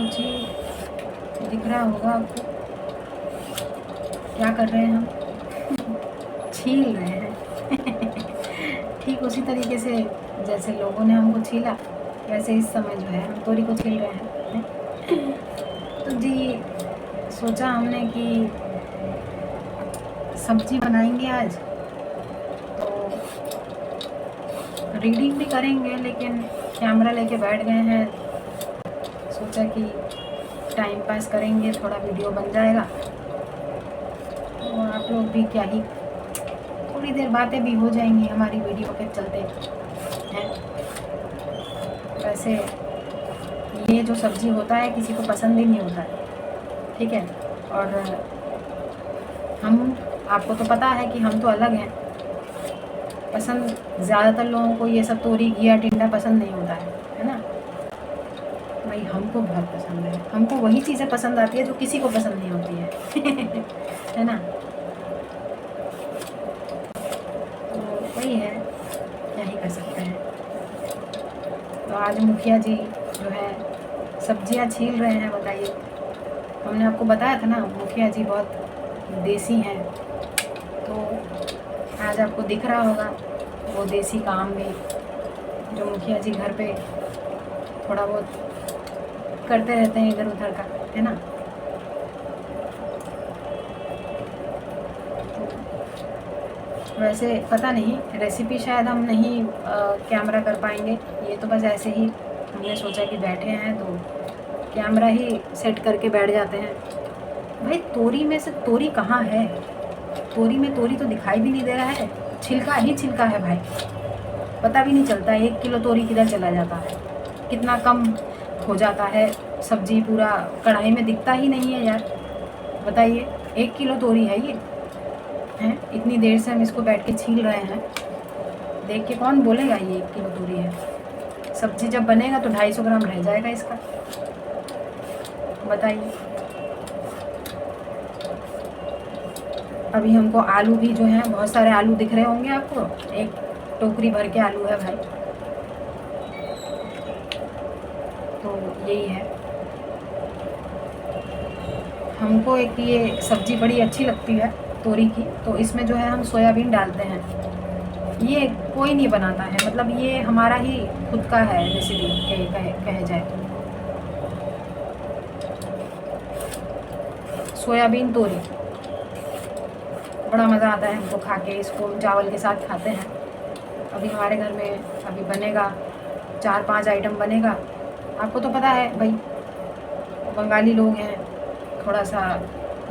जी दिख रहा होगा आपको क्या कर रहे हैं हम। छील रहे हैं। ठीक उसी तरीके से जैसे लोगों ने हमको छीला, वैसे इस समय जो है हम तोरी को छील रहे हैं। तो जी सोचा हमने कि सब्जी बनाएंगे आज, तो रीडिंग भी करेंगे, लेकिन कैमरा लेके बैठ गए हैं। सोचा कि टाइम पास करेंगे, थोड़ा वीडियो बन जाएगा, तो आप लोग भी क्या ही, थोड़ी देर बातें भी हो जाएंगी हमारी वीडियो के चलते हैं। वैसे ये जो सब्ज़ी होता है किसी को पसंद ही नहीं होता है, ठीक है। और हम, आपको तो पता है कि हम तो अलग हैं, पसंद ज़्यादातर लोगों को ये सब तोरी घिया टिंडा पसंद नहीं होता है ना। भाई हमको बहुत पसंद है, हमको वही चीज़ें पसंद आती है जो किसी को पसंद नहीं होती है। है ना। तो वही है, क्या ही कर सकते हैं। तो आज मुखिया जी जो है सब्जियां छील रहे हैं। बताइए, हमने आपको बताया था ना मुखिया जी बहुत देसी हैं, तो आज आपको दिख रहा होगा वो देसी काम भी जो मुखिया जी घर पे थोड़ा बहुत करते रहते हैं इधर उधर का, है ना। तो वैसे पता नहीं, रेसिपी शायद हम नहीं कैमरा कर पाएंगे, ये तो बस ऐसे ही हमने सोचा कि बैठे हैं तो कैमरा ही सेट करके बैठ जाते हैं। भाई तोरी में से तोरी कहाँ है, तोरी में तोरी तो दिखाई भी नहीं दे रहा है, छिलका ही छिलका है भाई। पता भी नहीं चलता 1 किलो तोरी किधर चला जाता है, कितना कम हो जाता है। सब्जी पूरा कढ़ाई में दिखता ही नहीं है यार। बताइए 1 किलो तोरी है ये, हैं इतनी देर से हम इसको बैठ के छील रहे हैं, देख के कौन बोलेगा ये 1 किलो तोरी है। सब्जी जब बनेगा तो 250 ग्राम रह जाएगा इसका। बताइए। अभी हमको आलू भी जो है, बहुत सारे आलू दिख रहे होंगे आपको, एक टोकरी भर के आलू है भाई। तो यही है, हमको एक ये सब्ज़ी बड़ी अच्छी लगती है तोरी की, तो इसमें जो है हम सोयाबीन डालते हैं। ये कोई नहीं बनाता है, मतलब ये हमारा ही खुद का है रेसिपी कहे जाए। सोयाबीन तोरी बड़ा मज़ा आता है हमको खा के, इसको चावल के साथ खाते हैं। अभी हमारे घर में अभी बनेगा 4-5 आइटम बनेगा। आपको तो पता है भाई, बंगाली लोग हैं, थोड़ा सा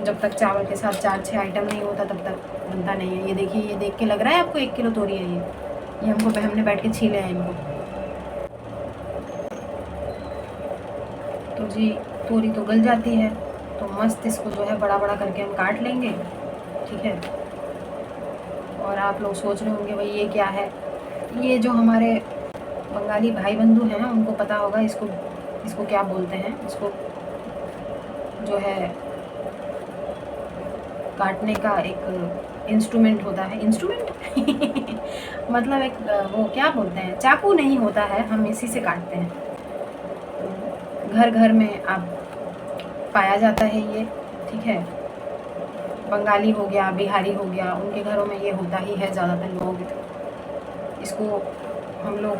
जब तक चावल के साथ 4-6 आइटम नहीं होता तब तक बनता नहीं है। ये देखिए, ये देख के लग रहा है आपको 1 किलो तोरी है ये हमको, हमने बैठ के छीले हैं इनको। तो जी तोरी तो गल जाती है, तो मस्त इसको जो है बड़ा बड़ा करके हम काट लेंगे, ठीक है। और आप लोग सोच रहे होंगे भाई ये क्या है, ये जो हमारे बंगाली भाई बंधु हैं उनको पता होगा इसको क्या बोलते हैं। इसको जो है काटने का एक इंस्ट्रूमेंट होता है, इंस्ट्रूमेंट मतलब एक वो क्या बोलते हैं, चाकू नहीं होता है, हम इसी से काटते हैं। घर घर में अब पाया जाता है ये, ठीक है। बंगाली हो गया, बिहारी हो गया, उनके घरों में ये होता ही है। ज़्यादातर लोग इसको, हम लोग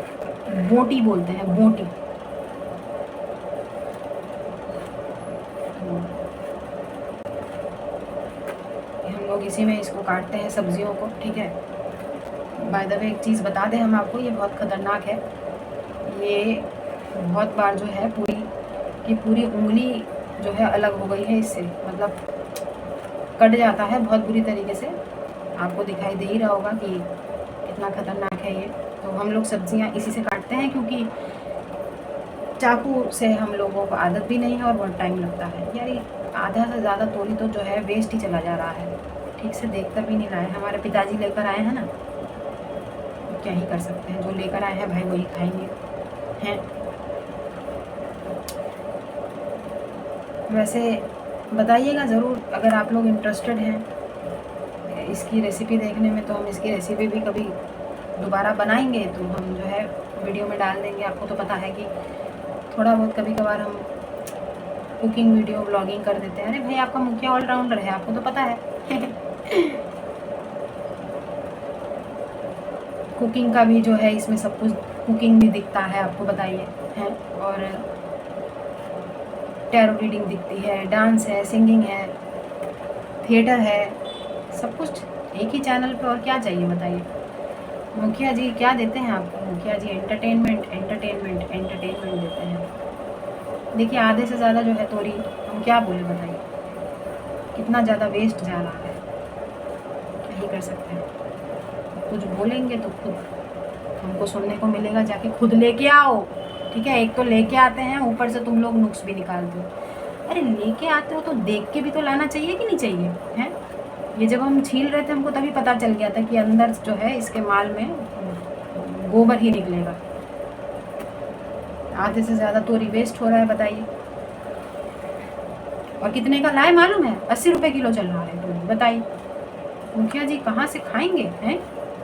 बोटी बोलते हैं, बोटी। हम लोग इसी में इसको काटते हैं सब्जियों को, ठीक है। बाय द वे एक चीज़ बता दें हम आपको, ये बहुत ख़तरनाक है। ये बहुत बार जो है पूरी की पूरी उंगली जो है अलग हो गई है इससे, मतलब कट जाता है बहुत बुरी तरीके से। आपको दिखाई दे ही रहा होगा कि कितना ख़तरनाक है ये। तो हम लोग सब्जियां इसी से काटते हैं, क्योंकि चाकू से हम लोगों को आदत भी नहीं है और बहुत टाइम लगता है यार। ये आधा से ज़्यादा तोरी तो जो है वेस्ट ही चला जा रहा है, ठीक से देख कर भी नहीं रहा है। हमारे पिताजी लेकर आए हैं ना, तो क्या ही कर सकते हैं, जो लेकर आए हैं भाई वही खाएंगे हैं। वैसे बताइएगा ज़रूर अगर आप लोग इंटरेस्टेड हैं इसकी रेसिपी देखने में, तो हम इसकी रेसिपी भी कभी दोबारा बनाएंगे तो हम जो है वीडियो में डाल देंगे। आपको तो पता है कि थोड़ा बहुत कभी कभार हम कुकिंग वीडियो ब्लॉगिंग कर देते हैं। अरे भाई आपका मुखिया ऑलराउंडर है, आपको तो पता है। कुकिंग का भी जो है इसमें सब कुछ, कुकिंग भी दिखता है आपको, बताइए है, और टैरो रीडिंग दिखती है, डांस है, सिंगिंग है, थिएटर है, सब कुछ एक ही चैनल पे। और क्या चाहिए बताइए। मुखिया जी क्या देते हैं आपको? मुखिया जी एंटरटेनमेंट एंटरटेनमेंट एंटरटेनमेंट देते हैं। देखिए आधे से ज़्यादा जो है तोरी, हम क्या बोले बताइए, कितना ज़्यादा वेस्ट जा रहा है। क्या ही कर सकते हैं, कुछ बोलेंगे तो खुद हमको सुनने को मिलेगा, जाके खुद लेके आओ। ठीक है, एक तो लेके आते हैं, ऊपर से तुम लोग नुक्स भी निकालते हो। अरे लेके आते हो तो देख के भी तो लाना चाहिए कि नहीं चाहिए है। ये जब हम छील रहे थे हमको तभी पता चल गया था कि अंदर जो है इसके माल में गोबर ही निकलेगा। आधे से ज़्यादा तोरी वेस्ट हो रहा है, बताइए। और कितने का लाए मालूम है? 80 रुपये किलो चल रहा है तोरी, बताइए। मुखिया जी कहाँ से खाएंगे हैं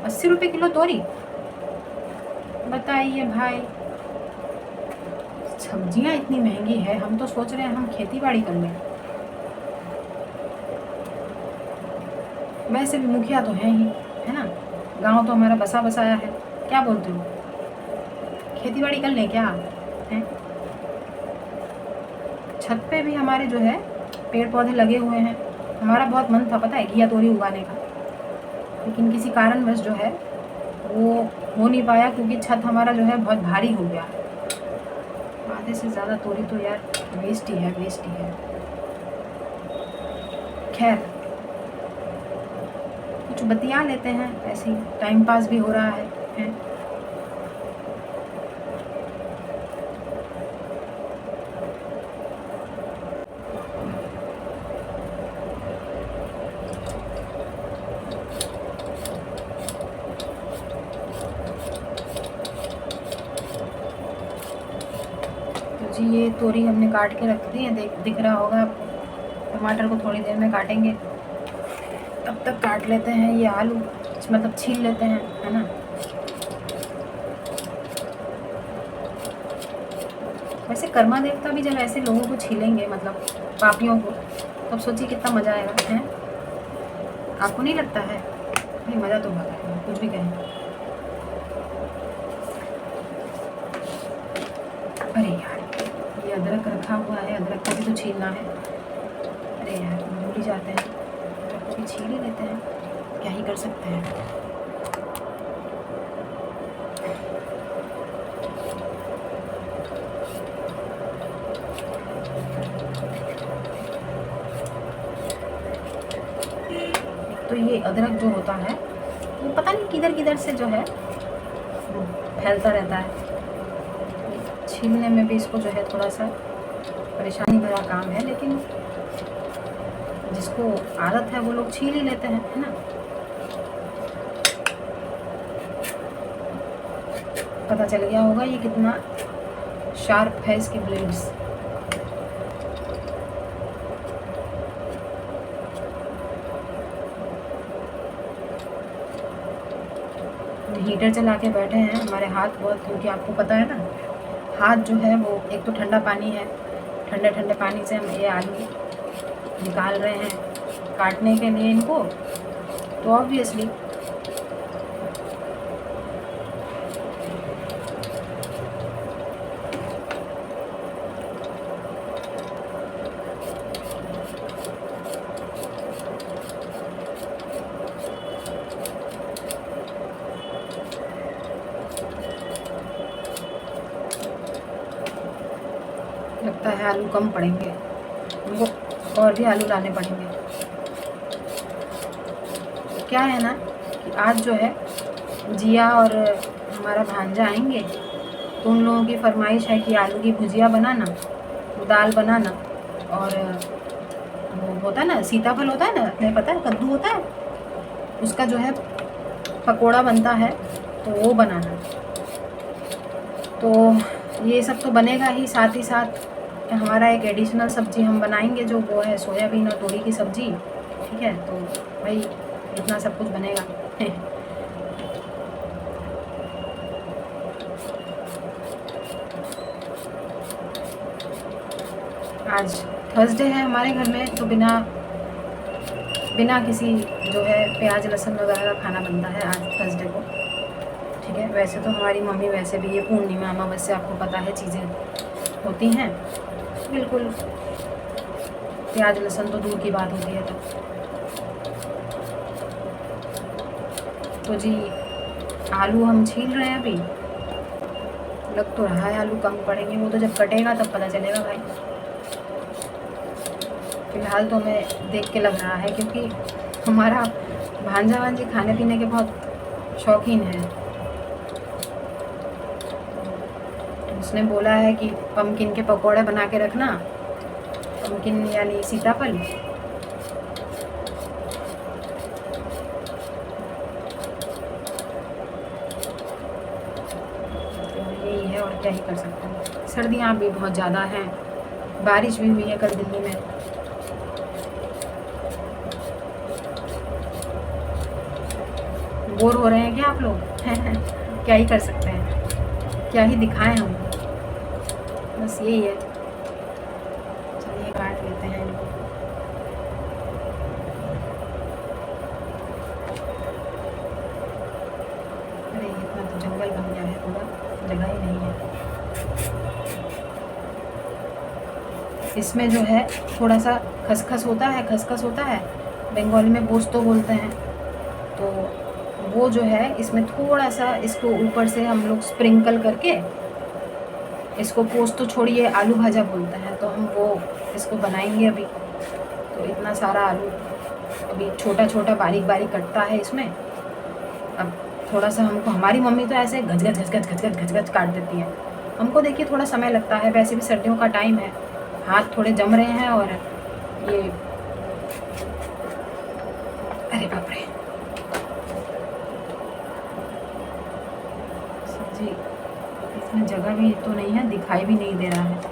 80 रुपये किलो तोरी, बताइए भाई। सब्जियां इतनी महंगी है, हम तो सोच रहे हैं हम खेती बाड़ी कर लें। वैसे भी मुखिया तो है ही, है ना, गांव तो हमारा बसा बसाया है। क्या बोलते हो, खेती बाड़ी कर लें क्या है? छत पे भी हमारे जो है पेड़ पौधे लगे हुए हैं। हमारा बहुत मन था पता है घिया तोरी उगाने का, लेकिन किसी कारणवश जो है वो हो नहीं पाया, क्योंकि छत हमारा जो है बहुत भारी हो गया। आधे से ज़्यादा तोरी तो यार वेस्ट ही है, वेस्ट ही है। खैर कुछ बतिया लेते हैं, ऐसे ही टाइम पास भी हो रहा है। जी ये तोरी हमने काट के रख दी है, दिख रहा होगा आपको। टमाटर को थोड़ी देर में काटेंगे, तब तक काट लेते हैं ये आलू, मतलब छील लेते हैं, है ना। वैसे कर्मा देवता भी जब ऐसे लोगों को छीलेंगे, मतलब पापियों को, तब सोचिए कितना मज़ा आएगा, है। आपको नहीं लगता है? नहीं मज़ा तो होगा, कुछ भी कहें। अरे यार ये अदरक रखा हुआ है, अदरक को भी तो छीलना है। अरे यार भूल ही जाते हैं, अदरक को भी छील ही लेते हैं, क्या ही कर सकते हैं। तो ये अदरक जो होता है वो पता नहीं किधर किधर से जो है फैलता रहता है। छीलने में भी इसको जो है थोड़ा सा परेशानी भरा काम है, लेकिन जिसको आदत है वो लोग छील ही लेते हैं, है ना। पता चल गया होगा ये कितना शार्प है इसके ब्लेड्स। हीटर चला के बैठे हैं, हमारे हाथ बहुत, क्योंकि आपको पता है ना हाथ जो है वो एक तो ठंडा पानी है, ठंडे ठंडे पानी से हम ये आलू निकाल रहे हैं काटने के लिए इनको, तो ऑब्वियसली लगता है आलू कम पड़ेंगे, हमको और भी आलू लाने पड़ेंगे। क्या है ना कि आज जो है जिया और हमारा भांजा आएंगे, तो उन लोगों की फरमाइश है कि आलू की भुजिया बनाना, दाल बनाना, और वो होता है ना सीताफल होता है ना, तुम्हें पता है कद्दू होता है, उसका जो है पकोड़ा बनता है, तो वो बनाना। तो ये सब तो बनेगा ही, साथ ही साथ हमारा एक एडिशनल सब्ज़ी हम बनाएंगे, जो वो है सोयाबीन और तोरी की सब्ज़ी। ठीक है, तो भाई इतना सब कुछ बनेगा। आज थर्सडे है हमारे घर में, तो बिना बिना किसी जो है प्याज लहसुन वगैरह का खाना बनता है आज थर्सडे को। ठीक है, वैसे तो हमारी मम्मी वैसे भी ये पूर्णिमा अमावस्या आपको पता है चीज़ें होती हैं, बिल्कुल प्याज लहसुन तो दूर की बात होती है। तो जी आलू हम छील रहे हैं अभी। लग तो रहा है आलू कम पड़ेंगे, वो तो जब कटेगा तब पता चलेगा भाई। फिलहाल तो हमें देख के लग रहा है, क्योंकि हमारा भांजा भांजी खाने पीने के बहुत शौकीन है। उसने बोला है कि पम्पकिन के पकोड़े बना के रखना, पम्पकिन यानी सीताफल। तो यही है, और क्या ही कर सकते हैं। सर्दियाँ भी बहुत ज़्यादा हैं, बारिश भी हुई है कल दिल्ली में। बोर हो रहे हैं क्या आप लोग? क्या ही कर सकते हैं, क्या ही दिखाएं हम, बस यही है। चलिए काट लेते हैं इनको। अरे इतना तो जंगल बन गया है, पूरा जगह ही नहीं है। इसमें जो है थोड़ा सा खसखस होता है, खसखस होता है, बंगाली में पोस्तो बोलते हैं। तो वो जो है इसमें थोड़ा सा इसको ऊपर से हम लोग स्प्रिंकल करके, इसको पोस्त तो छोड़िए आलू भाजा बोलते हैं, तो हम वो इसको बनाएंगे अभी। तो इतना सारा आलू अभी छोटा छोटा बारीक बारीक कटता है इसमें। अब थोड़ा सा हमको, हमारी मम्मी तो ऐसे गज गज गज गज गज गज गज गज काट देती है, हमको देखिए थोड़ा समय लगता है। वैसे भी सर्दियों का टाइम है, हाथ थोड़े जम रहे हैं। और ये अरे बाप रे, सब्जी इसमें जगह भी तो नहीं है, दिखाई भी नहीं दे रहा है।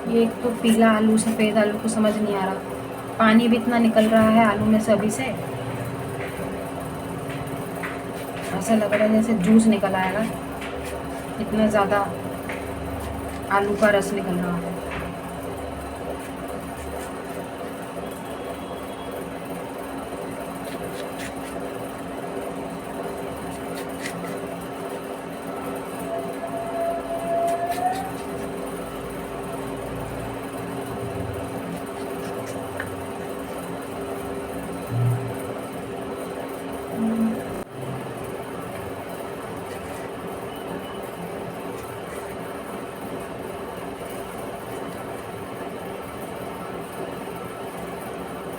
ये एक तो पीला आलू सफ़ेद आलू को समझ नहीं आ रहा, पानी भी इतना निकल रहा है आलू में से अभी से, ऐसा लग रहा है जैसे जूस निकल आएगा, इतना ज़्यादा आलू का रस निकल रहा है।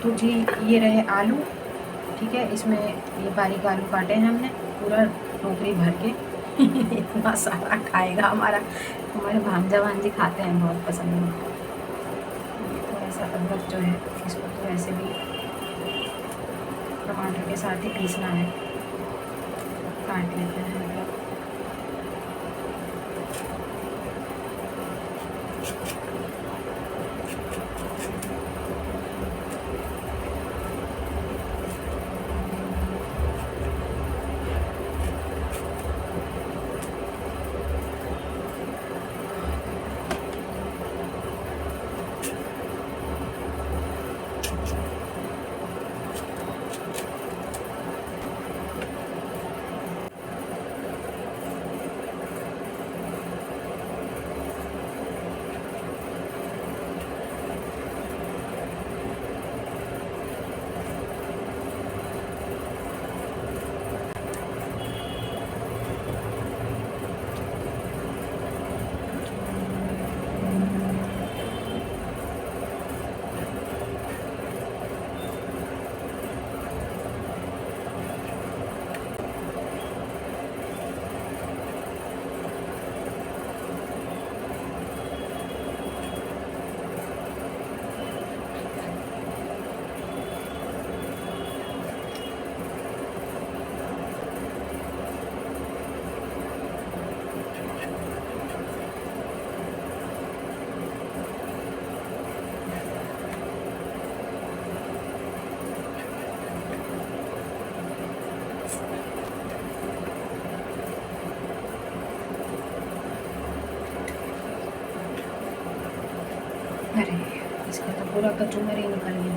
तो जी ये रहे आलू, ठीक है। इसमें ये बारीक आलू काटे हैं हमने, पूरा टोकरी भर के। इतना सारा खाएगा हमारे भांजा भांजी खाते हैं, बहुत पसंद है। थोड़ा सा अदरक जो है इसको तो ऐसे भी टमाटर के साथ ही पीसना है, काट लेते हैं मतलब। अरे इसका तो पूरा कचूमर ही निकल गया।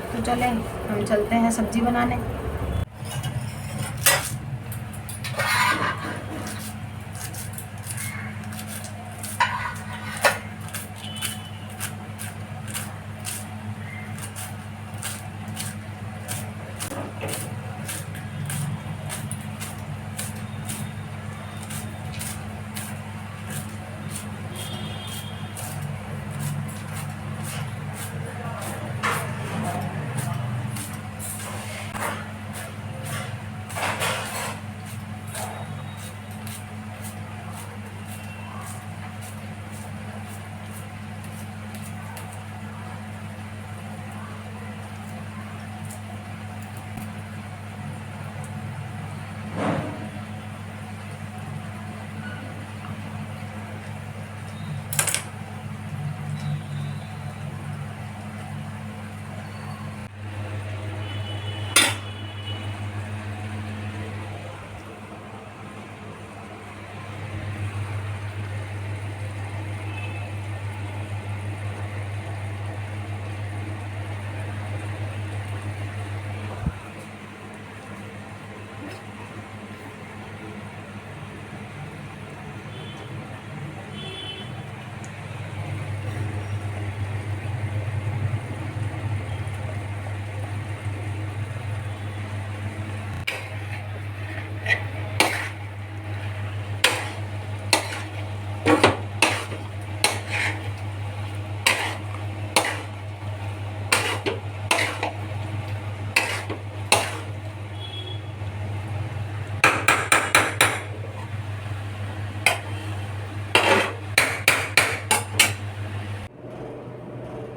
तो चले हम चलते हैं सब्जी बनाने।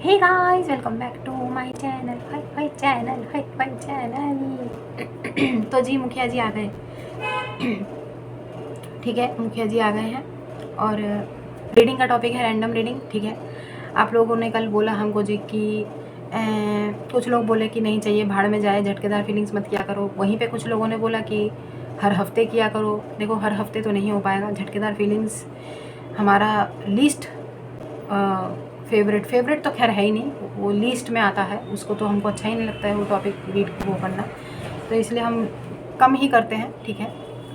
Hey guys, welcome back to my channel. Hi channel. तो जी मुखिया जी आ गए। ठीक है, मुखिया जी आ गए हैं और रीडिंग का टॉपिक है रैंडम रीडिंग। ठीक है, आप लोगों ने कल बोला हमको जी कि कुछ लोग बोले कि नहीं चाहिए, भाड़ में जाए, झटकेदार फीलिंग्स मत किया करो। वहीं पे कुछ लोगों ने बोला कि हर हफ्ते किया करो। देखो, हर हफ्ते तो नहीं हो पाएगा। झटकेदार फीलिंग्स हमारा लीस्ट फेवरेट तो खैर है ही नहीं, वो लीस्ट में आता है। उसको तो हमको अच्छा ही नहीं लगता है वो टॉपिक रीड वो करना, तो इसलिए हम कम ही करते हैं। ठीक है,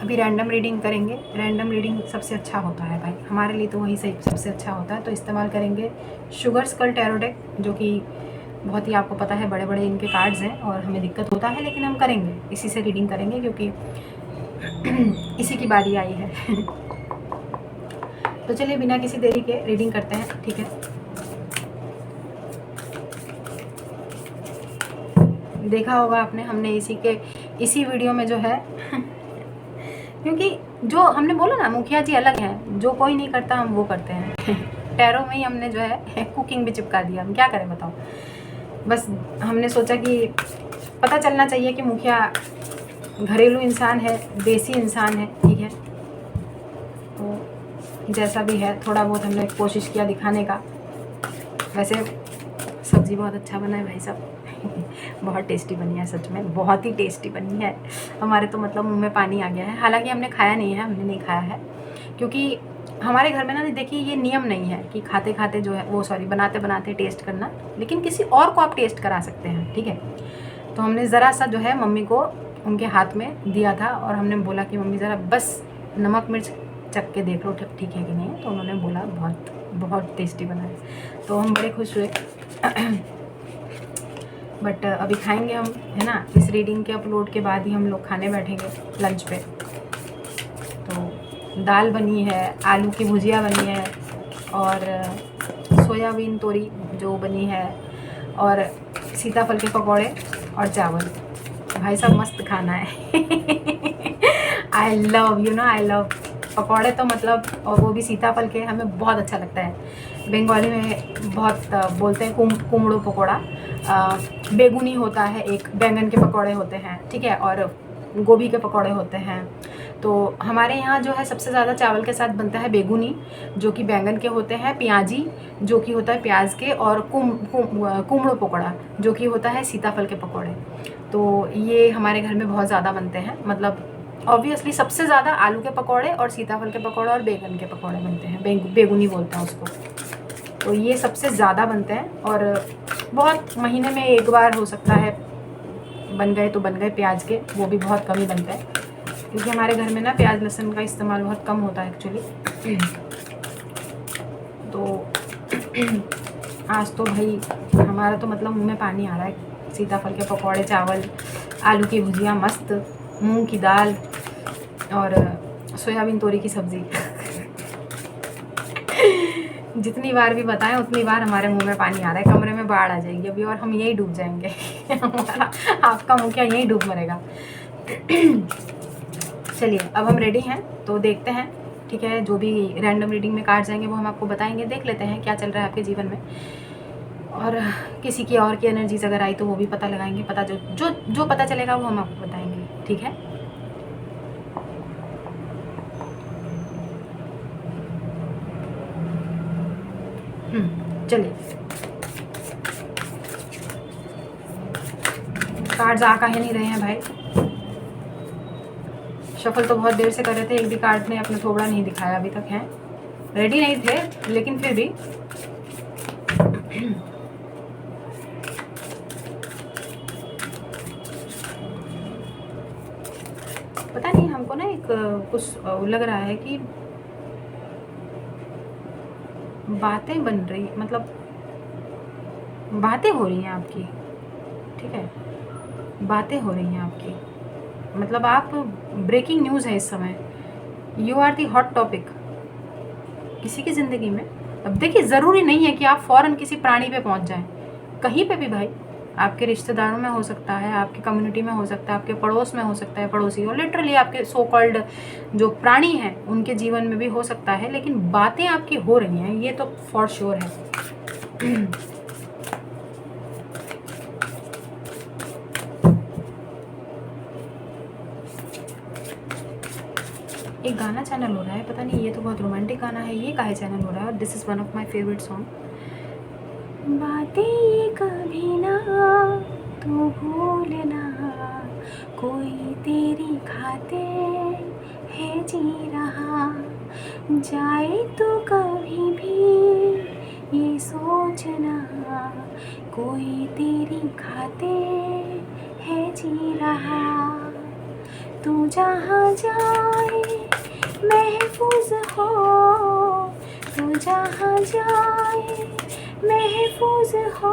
अभी रैंडम रीडिंग करेंगे। रैंडम रीडिंग सबसे अच्छा होता है भाई, हमारे लिए तो वही सही सबसे अच्छा होता है। तो इस्तेमाल करेंगे शुगर स्कल टैरो डेक, जो कि बहुत ही आपको पता है बड़े बड़े इनके कार्ड्स हैं और हमें दिक्कत होता है, लेकिन हम करेंगे, इसी से रीडिंग करेंगे क्योंकि इसी की बारी आई है। तो चलिए बिना किसी देरी के रीडिंग करते हैं। ठीक है, देखा होगा आपने, हमने इसी वीडियो में जो है क्योंकि जो हमने बोला ना, मुखिया जी अलग हैं, जो कोई नहीं करता हम वो करते हैं। टैरो में ही हमने जो है कुकिंग भी चिपका दिया, हम क्या करें बताओ। बस हमने सोचा कि पता चलना चाहिए कि मुखिया घरेलू इंसान है, देसी इंसान है, ठीक है। तो जैसा भी है थोड़ा बहुत हमने कोशिश किया दिखाने का। वैसे सब्ज़ी बहुत अच्छा बना है भाई साहब बहुत टेस्टी बनी है, सच में बहुत ही टेस्टी बनी है। हमारे तो मतलब मुंह में पानी आ गया है। हालांकि हमने खाया नहीं है, हमने नहीं खाया है, क्योंकि हमारे घर में ना देखिए ये नियम नहीं है कि खाते खाते जो है वो बनाते बनाते टेस्ट करना, लेकिन किसी और को आप टेस्ट करा सकते हैं, ठीक है। तो हमने ज़रा सा जो है मम्मी को उनके हाथ में दिया था और हमने बोला कि मम्मी ज़रा बस नमक मिर्च चख के देख लो ठीक है कि नहीं। तो उन्होंने बोला बहुत बहुत टेस्टी बना है, तो हम बड़े खुश हुए। बट अभी खाएंगे हम, है ना। इस रीडिंग के अपलोड के बाद ही हम लोग खाने बैठेंगे लंच पे। तो दाल बनी है, आलू की भुजिया बनी है और सोयाबीन तोरी जो बनी है, और सीताफल के पकौड़े और चावल। भाई साहब मस्त खाना है आई लव पकौड़े तो मतलब, और वो भी सीताफल के, हमें बहुत अच्छा लगता है। बंगाली में बहुत बोलते हैं कुमड़ो पकौड़ा। बेगुनी होता है, एक बैंगन के पकौड़े होते हैं, ठीक है, और गोभी के पकौड़े होते हैं। तो हमारे यहाँ जो है सबसे ज़्यादा चावल के साथ बनता है बेगुनी, जो कि बैंगन के होते हैं, प्याजी जो कि होता है प्याज के, और कुमड़ो पकौड़ा जो कि होता है सीताफल के पकौड़े। तो ये हमारे घर में बहुत ज़्यादा बनते हैं। मतलब ऑब्वियसली सबसे ज़्यादा आलू के पकौड़े और सीताफल के पकौड़े और बैंगन के पकौड़े बनते हैं, बेगुनी बोलते हैं उसको। तो ये सबसे ज़्यादा बनते हैं, और बहुत महीने में एक बार हो सकता है बन गए तो बन गए प्याज के, वो भी बहुत कम ही बनता है, क्योंकि हमारे घर में ना प्याज लहसुन का इस्तेमाल बहुत कम होता है एक्चुअली। तो आज तो भाई हमारा तो मतलब मुंह में पानी आ रहा है। सीताफल के पकौड़े, चावल, आलू की भुजिया मस्त, मूंग की दाल और सोयाबीन तोरी की सब्ज़ी जितनी बार भी बताएं उतनी बार हमारे मुंह में पानी आ रहा है। कमरे में बाढ़ आ जाएगी अभी और हम यहीं डूब जाएंगे हमारा आपका मुखिया यहीं डूब मरेगा चलिए अब हम रेडी हैं, तो देखते हैं, ठीक है। जो भी रैंडम रीडिंग में कार्ड जाएंगे वो हम आपको बताएंगे। देख लेते हैं क्या चल रहा है आपके जीवन में, और किसी की और की एनर्जीज अगर आई तो वो भी पता लगाएंगे। पता जो पता चलेगा वो हम आपको बताएंगे, ठीक है। चलिए, कार्ड्स आ कहीं नहीं रहे हैं भाई। शफल तो बहुत देर से कर रहे थे, एक भी कार्ड ने अपना थोबड़ा नहीं दिखाया अभी तक है। रेडी नहीं थे लेकिन फिर भी पता नहीं हमको ना एक कुछ लग रहा है कि बातें बन रही, मतलब बातें हो रही हैं आपकी, ठीक है, बातें हो रही हैं आपकी। मतलब आप ब्रेकिंग न्यूज़ है इस समय, you are the hot topic किसी की ज़िंदगी में। अब देखिए ज़रूरी नहीं है कि आप फ़ौरन किसी प्राणी पे पहुंच जाएं, कहीं पे भी भाई, आपके रिश्तेदारों में हो सकता है, आपकी कम्युनिटी में हो सकता है, आपके पड़ोस में हो सकता है, पड़ोसी, और लिटरली आपके सो कॉल्ड जो प्राणी हैं उनके जीवन में भी हो सकता है। लेकिन बातें आपकी हो रही हैं, ये तो फॉर श्योर है एक गाना चैनल हो रहा है, पता नहीं, ये तो बहुत रोमांटिक गाना है, ये काहे चैनल हो रहा है। और this is one of my favourite song. बातें कभी ना तू भूलना, कोई तेरी खाते है जी रहा, जाए तो कभी भी ये सोचना, कोई तेरी खाते है जी रहा, तू जहाँ जाए महफूज हो, तू जहाँ जाए महफूज हो,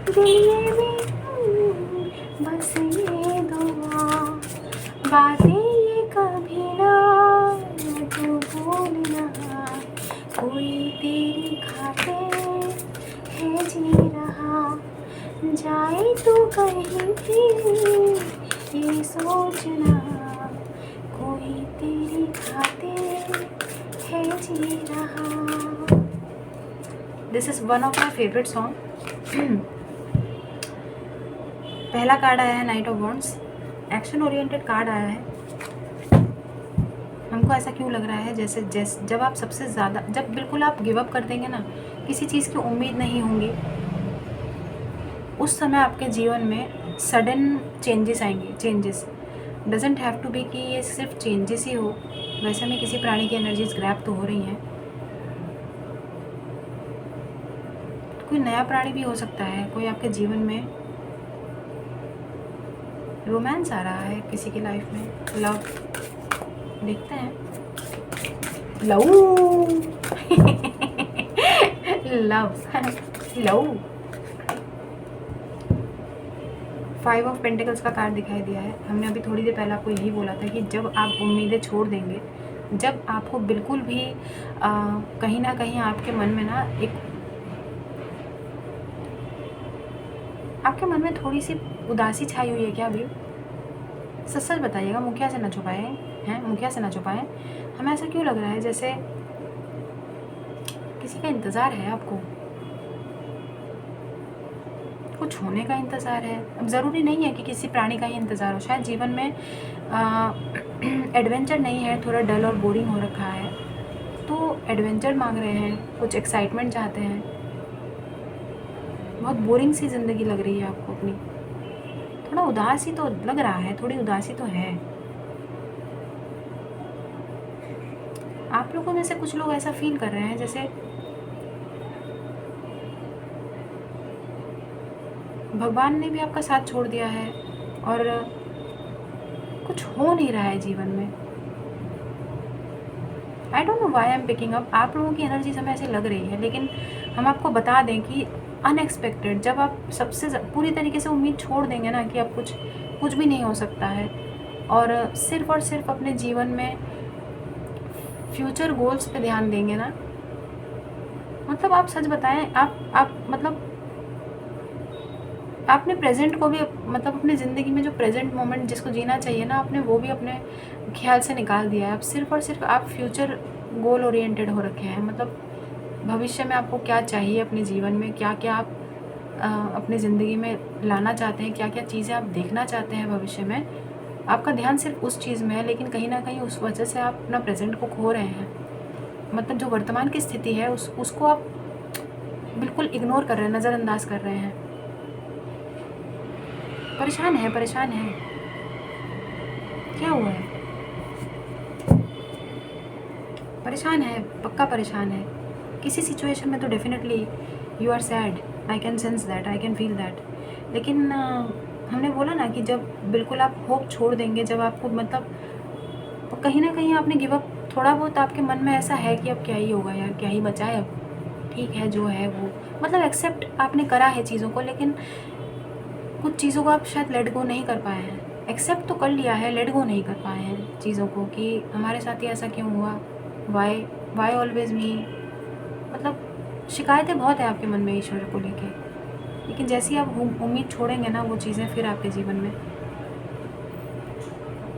दिल में बस ये दुआ, बातें ये कभी ना तू भूलना, कोई तेरी खाते है जी रहा, जाए तो कहीं भी ये सोचना, कोई तेरी खाते है जी रहा। This is one of my favourite song. पहला कार्ड आया है night of wands, action oriented card आया है। हमको ऐसा क्यों लग रहा है जैसे जब आप सबसे ज़्यादा, जब बिल्कुल आप गिव अप कर देंगे ना, किसी चीज़ की उम्मीद नहीं होंगी, उस समय आपके जीवन में सडन चेंजेस आएंगे। Changes doesn't have to be कि ये सिर्फ चेंजेस ही हो, वैसे में किसी प्राणी की एनर्जीज ग्रैब तो हो रही हैं। कोई नया प्राणी भी हो सकता है, कोई आपके जीवन में रोमांस आ रहा है किसी की लाइफ में, लव देखते हैं। Love love love 5 of pentacles का कार्ड दिखाई दिया है। हमने अभी थोड़ी देर पहले आपको यही बोला था कि जब आप उम्मीदें छोड़ देंगे, जब आपको बिल्कुल भी कहीं ना कहीं आपके मन में ना आपके मन में थोड़ी सी उदासी छाई हुई है क्या अभी? सच सच बताइएगा, मुखिया से ना छुपाएं हैं, मुखिया से ना छुपाएं। हमें ऐसा क्यों लग रहा है जैसे किसी का इंतज़ार है आपको, कुछ होने का इंतज़ार है। अब ज़रूरी नहीं है कि किसी प्राणी का ही इंतज़ार हो, शायद जीवन में एडवेंचर नहीं है, थोड़ा डल और बोरिंग हो रखा है, तो एडवेंचर मांग रहे हैं, कुछ एक्साइटमेंट चाहते हैं। बहुत बोरिंग सी ज़िंदगी लग रही है आपको अपनी, थोड़ा उदासी तो लग रहा है, थोड़ी उदासी तो है। आप लोगों में से कुछ लोग ऐसा फील कर रहे हैं जैसे भगवान ने भी आपका साथ छोड़ दिया है और कुछ हो नहीं रहा है जीवन में। I don't know why I am picking up, आप लोगों की एनर्जी हमें ऐसे लग रही है, लेकिन हम आपको बता दें कि अनएक्सपेक्टेड, जब आप सबसे पूरी तरीके से उम्मीद छोड़ देंगे ना कि अब कुछ भी नहीं हो सकता है, और सिर्फ अपने जीवन में फ्यूचर गोल्स पे ध्यान देंगे ना, मतलब आप सच बताएं, आप मतलब आपने प्रेजेंट को भी, मतलब अपनी ज़िंदगी में जो प्रेजेंट मोमेंट जिसको जीना चाहिए ना, आपने वो भी अपने ख्याल से निकाल दिया है। आप सिर्फ आप फ्यूचर गोल ओरिएंटेड हो रखे हैं, मतलब भविष्य में आपको क्या चाहिए अपने जीवन में, क्या क्या आप अपनी ज़िंदगी में लाना चाहते हैं, क्या क्या चीज़ें आप देखना चाहते हैं भविष्य में, आपका ध्यान सिर्फ उस चीज़ में है। लेकिन कहीं ना कहीं उस वजह से आप अपना प्रेजेंट को खो रहे हैं, मतलब जो वर्तमान की स्थिति है उसको आप बिल्कुल इग्नोर कर रहे हैं, नज़रअंदाज कर रहे हैं। परेशान है क्या हुआ है? परेशान है, पक्का परेशान है किसी सिचुएशन में, तो definitely you are sad, I can sense that, I can feel that. लेकिन हमने बोला ना कि जब बिल्कुल आप होप छोड़ देंगे, जब आपको मतलब कहीं ना कहीं आपने गिव अप, थोड़ा बहुत आपके मन में ऐसा है कि अब क्या ही होगा यार, क्या ही बचा है, अब ठीक है जो है वो, मतलब एक्सेप्ट आपने करा है चीज़ों को, लेकिन कुछ चीज़ों को आप शायद लेट गो नहीं कर पाए हैं। एक्सेप्ट तो कर लिया है, लेट गो नहीं कर पाए हैं चीज़ों को, कि हमारे साथ ही ऐसा क्यों हुआ, वाई ऑलवेज मी। मतलब शिकायतें बहुत है आपके मन में ईश्वर को लेके, लेकिन जैसे ही आप उम्मीद छोड़ेंगे ना, वो चीज़ें फिर आपके जीवन में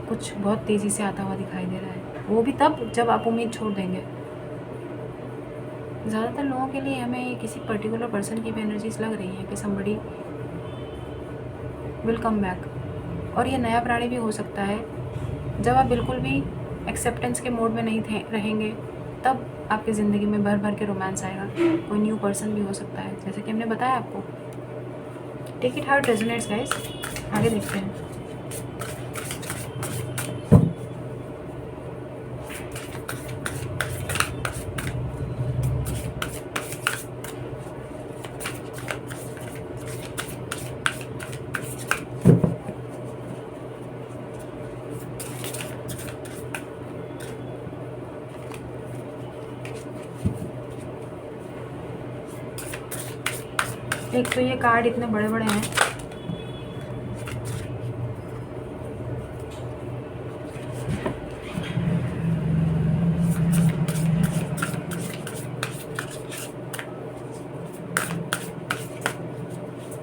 कुछ बहुत तेज़ी से आता हुआ दिखाई दे रहा है, वो भी तब जब आप उम्मीद छोड़ देंगे। ज़्यादातर लोगों के लिए हमें किसी पर्टिकुलर पर्सन की भी एनर्जीज लग रही है कि समबडी विल कम बैक, और ये नया प्राणी भी हो सकता है। जब आप बिल्कुल भी एक्सेप्टेंस के मोड में नहीं रहेंगे, तब आपकी ज़िंदगी में भर भर के रोमांस आएगा, कोई न्यू पर्सन भी हो सकता है, जैसे कि हमने बताया आपको। Take it how it resonates guys, आगे देखते हैं। एक तो ये कार्ड इतने बड़े बड़े हैं,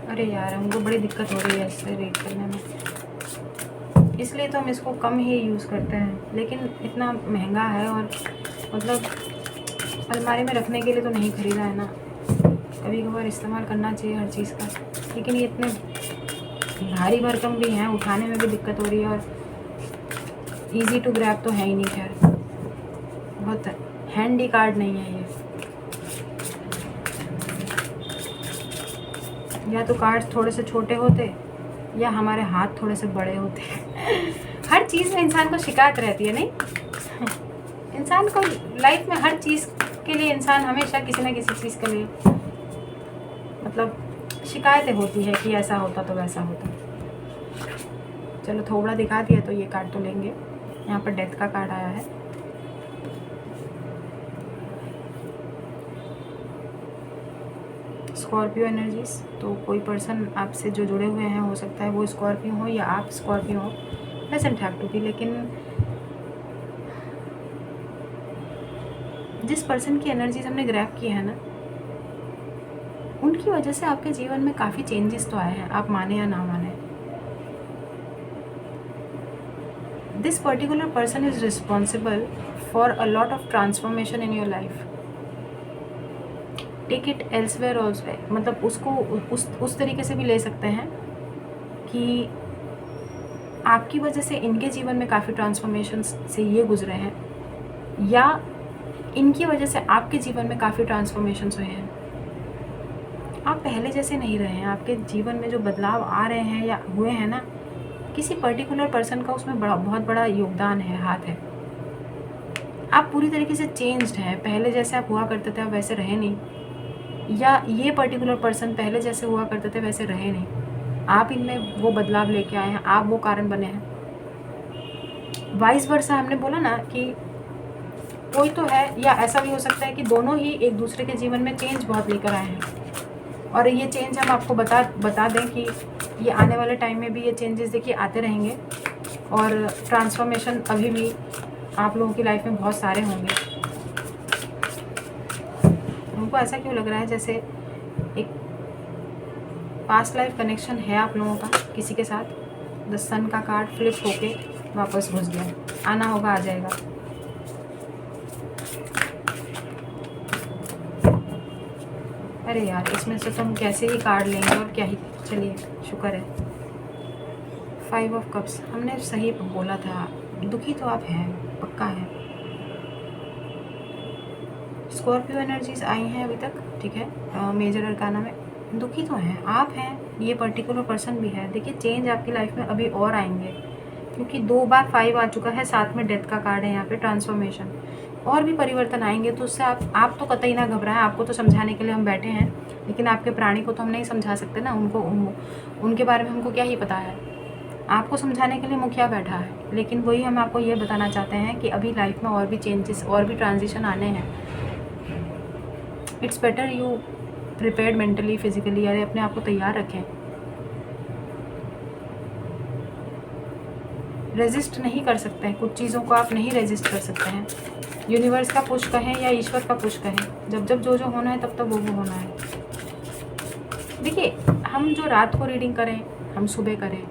अरे यार हमको बड़ी दिक्कत हो रही है इससे रीड करने में, इसलिए तो हम इसको कम ही यूज़ करते हैं। लेकिन इतना महंगा है, और मतलब अलमारी में रखने के लिए तो नहीं ख़रीदा है ना, कभी कभार इस्तेमाल करना चाहिए हर चीज़ का। लेकिन ये इतने भारी भरकम भी हैं, उठाने में भी दिक्कत हो रही है, और इजी टू ग्रैब तो है ही नहीं। खैर बहुत हैंडी कार्ड नहीं है ये, या तो कार्ड्स थोड़े से छोटे होते या हमारे हाथ थोड़े से बड़े होते। हर चीज़ में इंसान को शिकायत रहती है, नहीं? इंसान को लाइफ में हर चीज़ के लिए इंसान हमेशा किसी न किसी चीज़ के लिए मतलब शिकायतें होती है कि ऐसा होता तो वैसा होता। चलो थोड़ा दिखा दिया तो ये कार्ड तो लेंगे। यहाँ पर डेथ का कार्ड आया है। स्कॉर्पियो एनर्जीज, तो कोई पर्सन आपसे जो जुड़े हुए हैं, हो सकता है वो स्कॉर्पियो हो या आप स्कॉर्पियो हो, डजंट हैव टू बी, लेकिन जिस पर्सन की एनर्जीज हमने ग्रैब की है ना, उनकी वजह से आपके जीवन में काफ़ी चेंजेस तो आए हैं, आप माने या ना माने। This particular person is responsible for a lot of transformation in your life. Take it elsewhere also, मतलब उसको उस तरीके से भी ले सकते हैं कि आपकी वजह से इनके जीवन में काफ़ी ट्रांसफॉर्मेशन से ये गुजरे हैं, या इनकी वजह से आपके जीवन में काफ़ी ट्रांसफॉर्मेशंस हुए हैं। आप पहले जैसे नहीं रहे हैं, आपके जीवन में जो बदलाव आ रहे हैं या हुए हैं ना, किसी पर्टिकुलर पर्सन का उसमें बहुत बड़ा योगदान है, हाथ है। आप पूरी तरीके से चेंज्ड हैं, पहले जैसे आप हुआ करते थे आप वैसे रहे नहीं, या ये पर्टिकुलर पर्सन पहले जैसे हुआ करते थे वैसे रहे नहीं। आप इनमें वो बदलाव लेके आए हैं, आप वो कारण बने हैं। वाइस वर्सा हमने बोला ना कि कोई तो है, या ऐसा भी हो सकता है कि दोनों ही एक दूसरे के जीवन में चेंज बहुत लेकर आए हैं, और ये चेंज हम आपको बता दें कि ये आने वाले टाइम में भी ये चेंजेस देखिए आते रहेंगे, और ट्रांसफॉर्मेशन अभी भी आप लोगों की लाइफ में बहुत सारे होंगे। हमको ऐसा क्यों लग रहा है जैसे एक पास्ट लाइफ कनेक्शन है आप लोगों का किसी के साथ। द सन का कार्ड फ्लिप होके वापस घुस गया, आना होगा आ जाएगा। अरे यार, इसमें से तो हम कैसे ही कार्ड लेंगे, और क्या ही, चलिए शुक्र है। 5 ऑफ कप्स, हमने सही बोला था, दुखी तो आप हैं, पक्का है। स्कॉर्पियो एनर्जीज आई हैं अभी तक, ठीक है, मेजर अरकाना में। दुखी तो हैं आप, हैं ये पर्टिकुलर पर्सन भी है। देखिए चेंज आपकी लाइफ में अभी और आएंगे, क्योंकि 2 बार 5 आ चुका है, साथ में डेथ का कार्ड है यहाँ पे, ट्रांसफॉर्मेशन। और भी परिवर्तन आएंगे, तो उससे आप तो कतई ना घबराएं। आपको तो समझाने के लिए हम बैठे हैं, लेकिन आपके प्राणी को तो हम नहीं समझा सकते ना। उनके बारे में हमको क्या ही पता है। आपको समझाने के लिए मुखिया बैठा है, लेकिन वही हम आपको ये बताना चाहते हैं कि अभी लाइफ में और भी चेंजेस, और भी ट्रांजिशन आने हैं। It's better you prepared mentally physically, अरे अपने आप को तैयार रखें। रेजिस्ट नहीं कर सकते हैं कुछ चीज़ों को, आप नहीं रेजिस्ट कर सकते हैं। यूनिवर्स का पुश कहें या ईश्वर का पुश कहें, जब जब जो होना है तब तब वो होना है। देखिए, हम जो रात को रीडिंग करें, हम सुबह करें,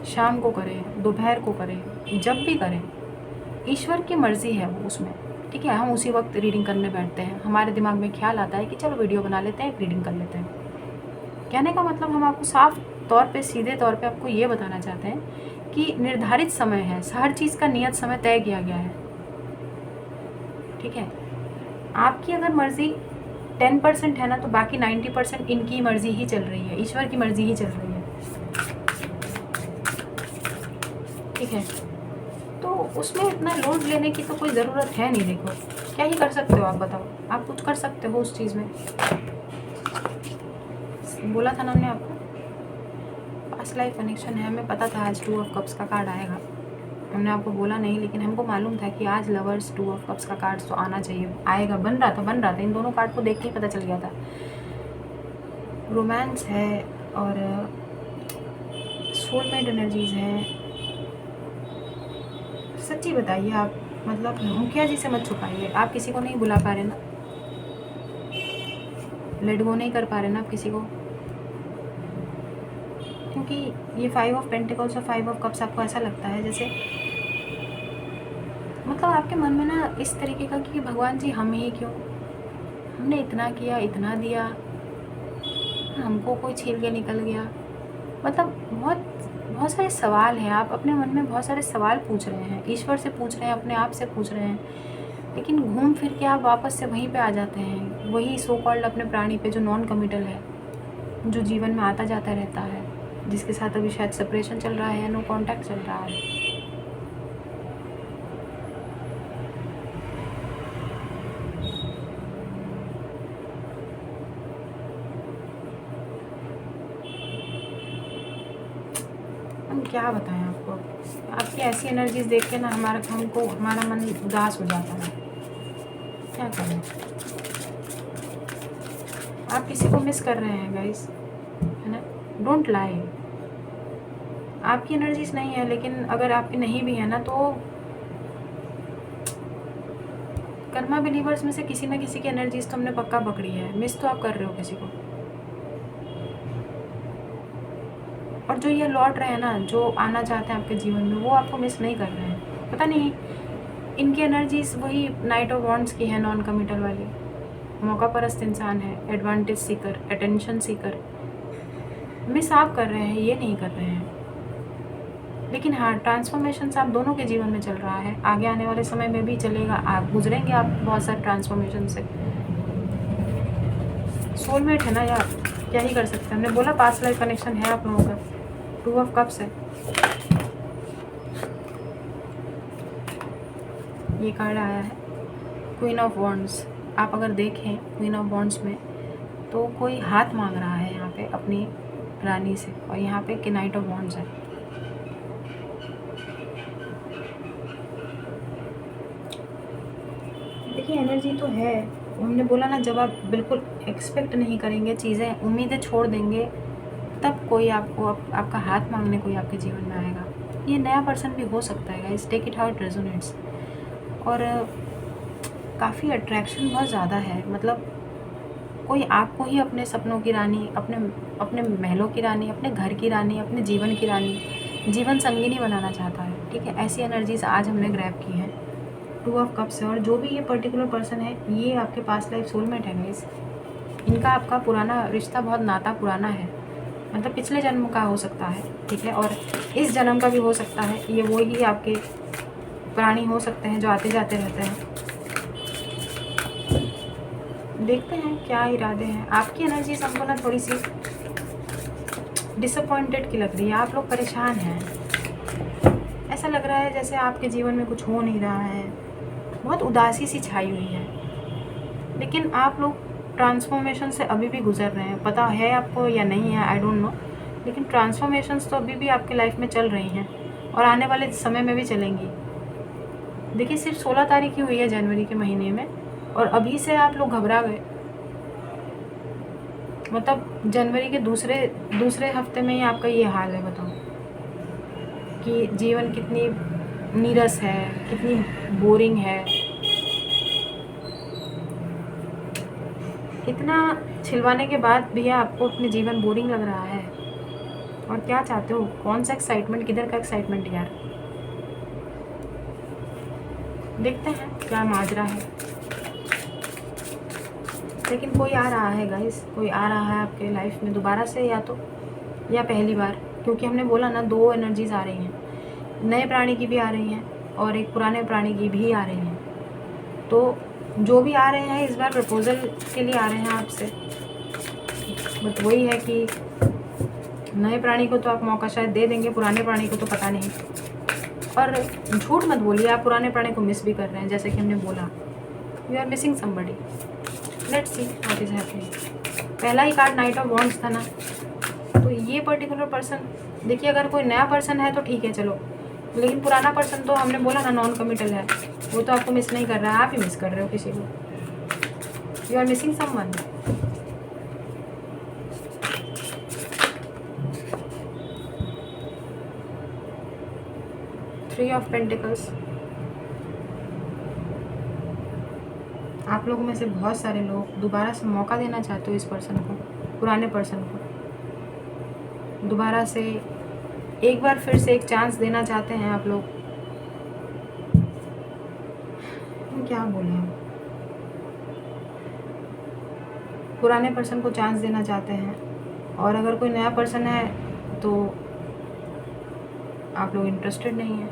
शाम को करें, दोपहर को करें, जब भी करें, ईश्वर की मर्ज़ी है वो उसमें, ठीक है। हम उसी वक्त रीडिंग करने बैठते हैं, हमारे दिमाग में ख्याल आता है कि चलो वीडियो बना लेते हैं, रीडिंग कर लेते हैं। कहने का मतलब हम आपको साफ तौर पे, सीधे तौर पे आपको ये बताना चाहते हैं कि निर्धारित समय है, हर चीज़ का नियत समय तय किया गया है, ठीक है। आपकी अगर मर्ज़ी 10% है ना, तो बाकी 90% इनकी मर्ज़ी ही चल रही है, ईश्वर की मर्ज़ी ही चल रही है, ठीक है। तो उसमें इतना लोड लेने की तो कोई ज़रूरत है नहीं। देखो क्या ही कर सकते हो आप, बताओ, आप कुछ कर सकते हो उस चीज़ में। बोला था ना हमने आपको, पास्ट लाइफ कनेक्शन है, हमें पता था आज 2 ऑफ कप्स का कार्ड आएगा। हमने आपको बोला नहीं, लेकिन हमको मालूम था कि आज लवर्स 2 ऑफ कप्स का कार्ड तो आना चाहिए, आएगा, बन रहा था। इन दोनों कार्ड को देख के ही पता चल गया था। रोमांस है और सोलमेट एनर्जीज हैं। सच्ची बताइए आप, मतलब मुखिया जी से मत छुपाइए। आप किसी को नहीं बुला पा रहे ना, लेट गो नहीं कर पा रहे ना आप किसी को, क्योंकि ये 5 ऑफ पेंटिकल्स और 5 ऑफ कप्स आपको ऐसा लगता है जैसे, मतलब आपके मन में ना इस तरीके का कि भगवान जी हम ही क्यों, हमने इतना किया, इतना दिया, हमको कोई छील के निकल गया, मतलब बहुत बहुत सारे सवाल हैं, आप अपने मन में बहुत सारे सवाल पूछ रहे हैं, ईश्वर से पूछ रहे हैं, अपने आप से पूछ रहे हैं, लेकिन घूम फिर के आप वापस से वहीं पे आ जाते हैं, वही सो कॉल्ड अपने प्राणी पे जो नॉन कमिटल है, जो जीवन में आता जाता रहता है, जिसके साथ अभी शायद सेपरेशन चल रहा है या नो कांटेक्ट चल रहा है। हम क्या बताएं आपको, आपकी ऐसी एनर्जीज देख के ना हमारा मन उदास हो जाता है। क्या करें, आप किसी को मिस कर रहे हैं गाइस, है ना। डोंट लाई, आपकी एनर्जीज नहीं है, लेकिन अगर आपकी नहीं भी है ना, तो कर्मा बिलीवर्स में से किसी ना किसी की एनर्जीज तो हमने पक्का पकड़ी है। मिस तो आप कर रहे हो किसी को, और जो ये लौट रहे हैं ना, जो आना चाहते हैं आपके जीवन में, वो आपको मिस नहीं कर रहे हैं। पता नहीं, इनकी एनर्जीज वही नाइट ऑफ वॉन्ड्स की है, नॉन कमिटल वाली। मौका परस्त इंसान है, advantage Sikar, attention seeker. Miss आप कर रहे हैं, ये नहीं कर रहे हैं। लेकिन हाँ, ट्रांसफॉर्मेशन आप दोनों के जीवन में चल रहा है, आगे आने वाले समय में भी चलेगा। आप गुजरेंगे आप बहुत सारे ट्रांसफॉर्मेशन से। सोलमेट है ना यार, क्या ही कर सकते हैं। हमने बोला पास्ट लाइफ कनेक्शन है आप लोगों का। 2 ऑफ कप्स है, ये कार्ड आया है क्वीन ऑफ वॉन्ड्स। आप अगर देखें क्वीन ऑफ वॉन्ड्स में, तो कोई हाथ मांग रहा है यहाँ पे अपनी रानी से, और यहाँ पे नाइट ऑफ वॉन्ड्स है। देखिए एनर्जी तो है, हमने बोला ना, जब आप बिल्कुल एक्सपेक्ट नहीं करेंगे चीज़ें, उम्मीदें छोड़ देंगे, तब कोई आपका हाथ मांगने कोई आपके जीवन में आएगा। ये नया पर्सन भी हो सकता है guys, take it how it resonates. और काफ़ी अट्रैक्शन बहुत ज़्यादा है, मतलब कोई आपको ही अपने सपनों की रानी, अपने महलों की रानी, अपने घर की रानी, अपने जीवन की रानी, जीवन संगिनी बनाना चाहता है। ठीक है, ऐसी एनर्जीज आज हमने ग्रैब की हैं 2 ऑफ कप्स है। और जो भी ये पर्टिकुलर पर्सन है, ये आपके पास लाइफ सोलमेट है गाइस। इनका आपका पुराना रिश्ता, बहुत नाता पुराना है, मतलब पिछले जन्म का हो सकता है। ठीक है, और इस जन्म का भी हो सकता है। ये वो ही आपके प्राणी हो सकते हैं जो आते जाते रहते हैं। देखते हैं क्या इरादे हैं। आपकी एनर्जी हमको ना थोड़ी सी डिसअपॉइंटेड की लग रही है, आप लोग परेशान हैं। ऐसा लग रहा है जैसे आपके जीवन में कुछ हो नहीं रहा है, बहुत उदासी सी छाई हुई है। लेकिन आप लोग ट्रांसफॉर्मेशन से अभी भी गुजर रहे हैं, पता है आपको या नहीं है, आई डोंट नो, लेकिन ट्रांसफॉर्मेशंस तो अभी भी आपके लाइफ में चल रही हैं, और आने वाले समय में भी चलेंगी। देखिए सिर्फ 16 तारीख ही हुई है जनवरी के महीने में, और अभी से आप लोग घबरा गए। मतलब जनवरी के दूसरे हफ्ते में ही आपका ये हाल है। बताओ कि जीवन कितनी नीरस है, कितनी बोरिंग है, इतना छिलवाने के बाद भी आपको अपने जीवन बोरिंग लग रहा है। और क्या चाहते हो, कौन सा एक्साइटमेंट, किधर का एक्साइटमेंट यार। देखते हैं क्या माजरा है। लेकिन कोई आ रहा है गाइस, कोई आ रहा है आपके लाइफ में दोबारा से, या पहली बार, क्योंकि हमने बोला ना 2 एनर्जीज आ रही हैं, नए प्राणी की भी आ रही हैं और एक पुराने प्राणी की भी आ रही हैं। तो जो भी आ रहे हैं इस बार प्रपोजल के लिए आ रहे हैं आपसे। बट वही है कि नए प्राणी को तो आप मौका शायद दे देंगे, पुराने प्राणी को तो पता नहीं। और झूठ मत बोलिए, आप पुराने प्राणी को मिस भी कर रहे हैं, जैसे कि हमने बोला you are missing somebody. Let's see what is happening. पहला ही कार्ड नाइट ऑफ वॉन्ड्स था ना, तो ये पर्टिकुलर पर्सन, देखिए अगर कोई नया पर्सन है तो ठीक है चलो, लेकिन पुराना पर्सन तो हमने बोला ना नॉन कमिटल है, वो तो आपको मिस नहीं कर रहा है, आप ही मिस कर रहे हो किसी को। You are missing someone. Three of pentacles. आप लोगों में से बहुत सारे लोग दोबारा से मौका देना चाहते हो इस पर्सन को, पुराने पर्सन को दोबारा से एक बार फिर से एक चांस देना चाहते हैं आप लोग। क्या बोले हम, पुराने पर्सन को चांस देना चाहते हैं। और अगर कोई नया पर्सन है तो आप लोग इंटरेस्टेड नहीं हैं।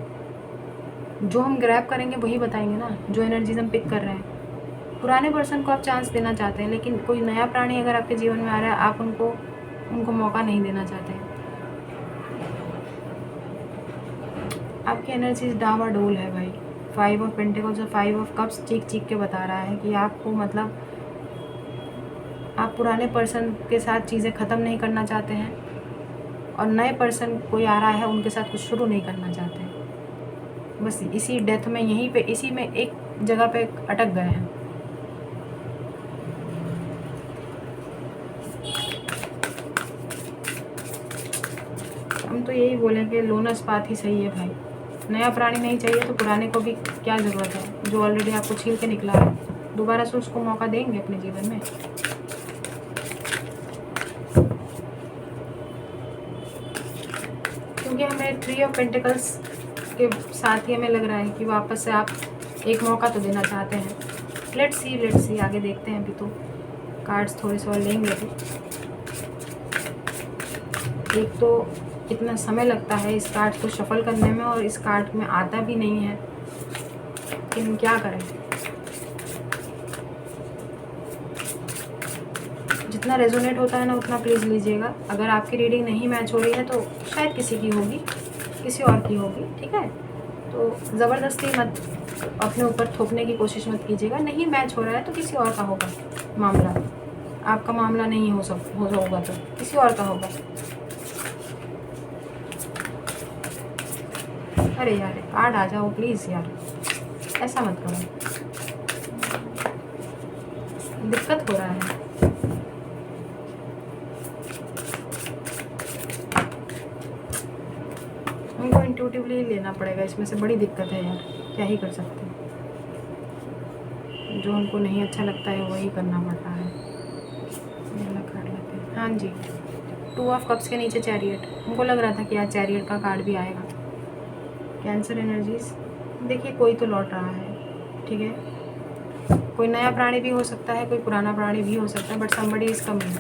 जो हम ग्रैब करेंगे वही बताएंगे ना, जो एनर्जीज हम पिक कर रहे हैं। पुराने पर्सन को आप चांस देना चाहते हैं, लेकिन कोई नया प्राणी अगर आपके जीवन में आ रहा है, आप उनको मौका नहीं देना चाहते हैं। आपकी एनर्जीज डावाडोल है भाई। 5 ऑफ पेंटिकल्स और 5 ऑफ कप्स चीख के बता रहा है कि आपको मतलब आप पुराने पर्सन के साथ चीज़ें ख़त्म नहीं करना चाहते हैं, और नए पर्सन कोई आ रहा है उनके साथ कुछ शुरू नहीं करना चाहते हैं। बस इसी डेथ में, यहीं पे, इसी में एक जगह पे अटक गए हैं। हम तो यही बोलेंगे लोनस पाथ ही सही है भाई। नया प्राणी नहीं चाहिए तो पुराने को भी क्या ज़रूरत है, जो ऑलरेडी आपको छील के निकला है। दोबारा से उसको मौका देंगे अपने जीवन में। क्योंकि हमें 3 ऑफ पेंटिकल्स के साथ ही हमें लग रहा है कि वापस से आप एक मौका तो देना चाहते हैं। लेट्स सी आगे देखते हैं। अभी तो कार्ड्स थोड़े से और लेंगे अभी। एक तो इतना समय लगता है इस कार्ड को शफल करने में, और इस कार्ड में आता भी नहीं है, लेकिन क्या करें। जितना रेजोनेट होता है ना उतना प्लीज़ लीजिएगा। अगर आपकी रीडिंग नहीं मैच हो रही है तो शायद किसी की होगी, किसी और की होगी, ठीक है। तो ज़बरदस्ती मत अपने ऊपर थोपने की कोशिश मत कीजिएगा। नहीं मैच हो रहा है तो किसी और का होगा मामला, आपका मामला नहीं होगा तो किसी और का होगा। अरे यार कार्ड आ जाओ प्लीज़ यार, ऐसा मत करो, दिक्कत हो रहा है। हमको इंट्यूटिवली लेना पड़ेगा, इसमें से बड़ी दिक्कत है यार, क्या ही कर सकते हैं। जो हमको नहीं अच्छा लगता है वही करना पड़ता है। कार्ड लेते हैं। हाँ जी, 2 ऑफ कप्स के नीचे चैरियट। हमको लग रहा था कि आज चैरियट का कार्ड भी आएगा। कैंसर एनर्जीज, देखिए कोई तो लौट रहा है, ठीक है। कोई नया प्राणी भी हो सकता है, कोई पुराना प्राणी भी हो सकता है, बट समबडी इज कमिंग।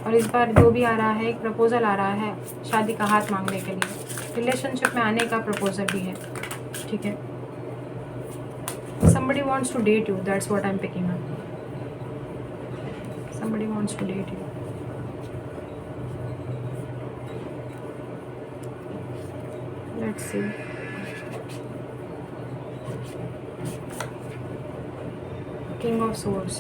और इस बार जो भी आ रहा है, एक प्रपोजल आ रहा है शादी का हाथ मांगने के लिए, रिलेशनशिप में आने का प्रपोजल भी है, ठीक है। somebody wants to date you, that's what I'm picking up. Somebody wants to date you. Let's see. King of Swords.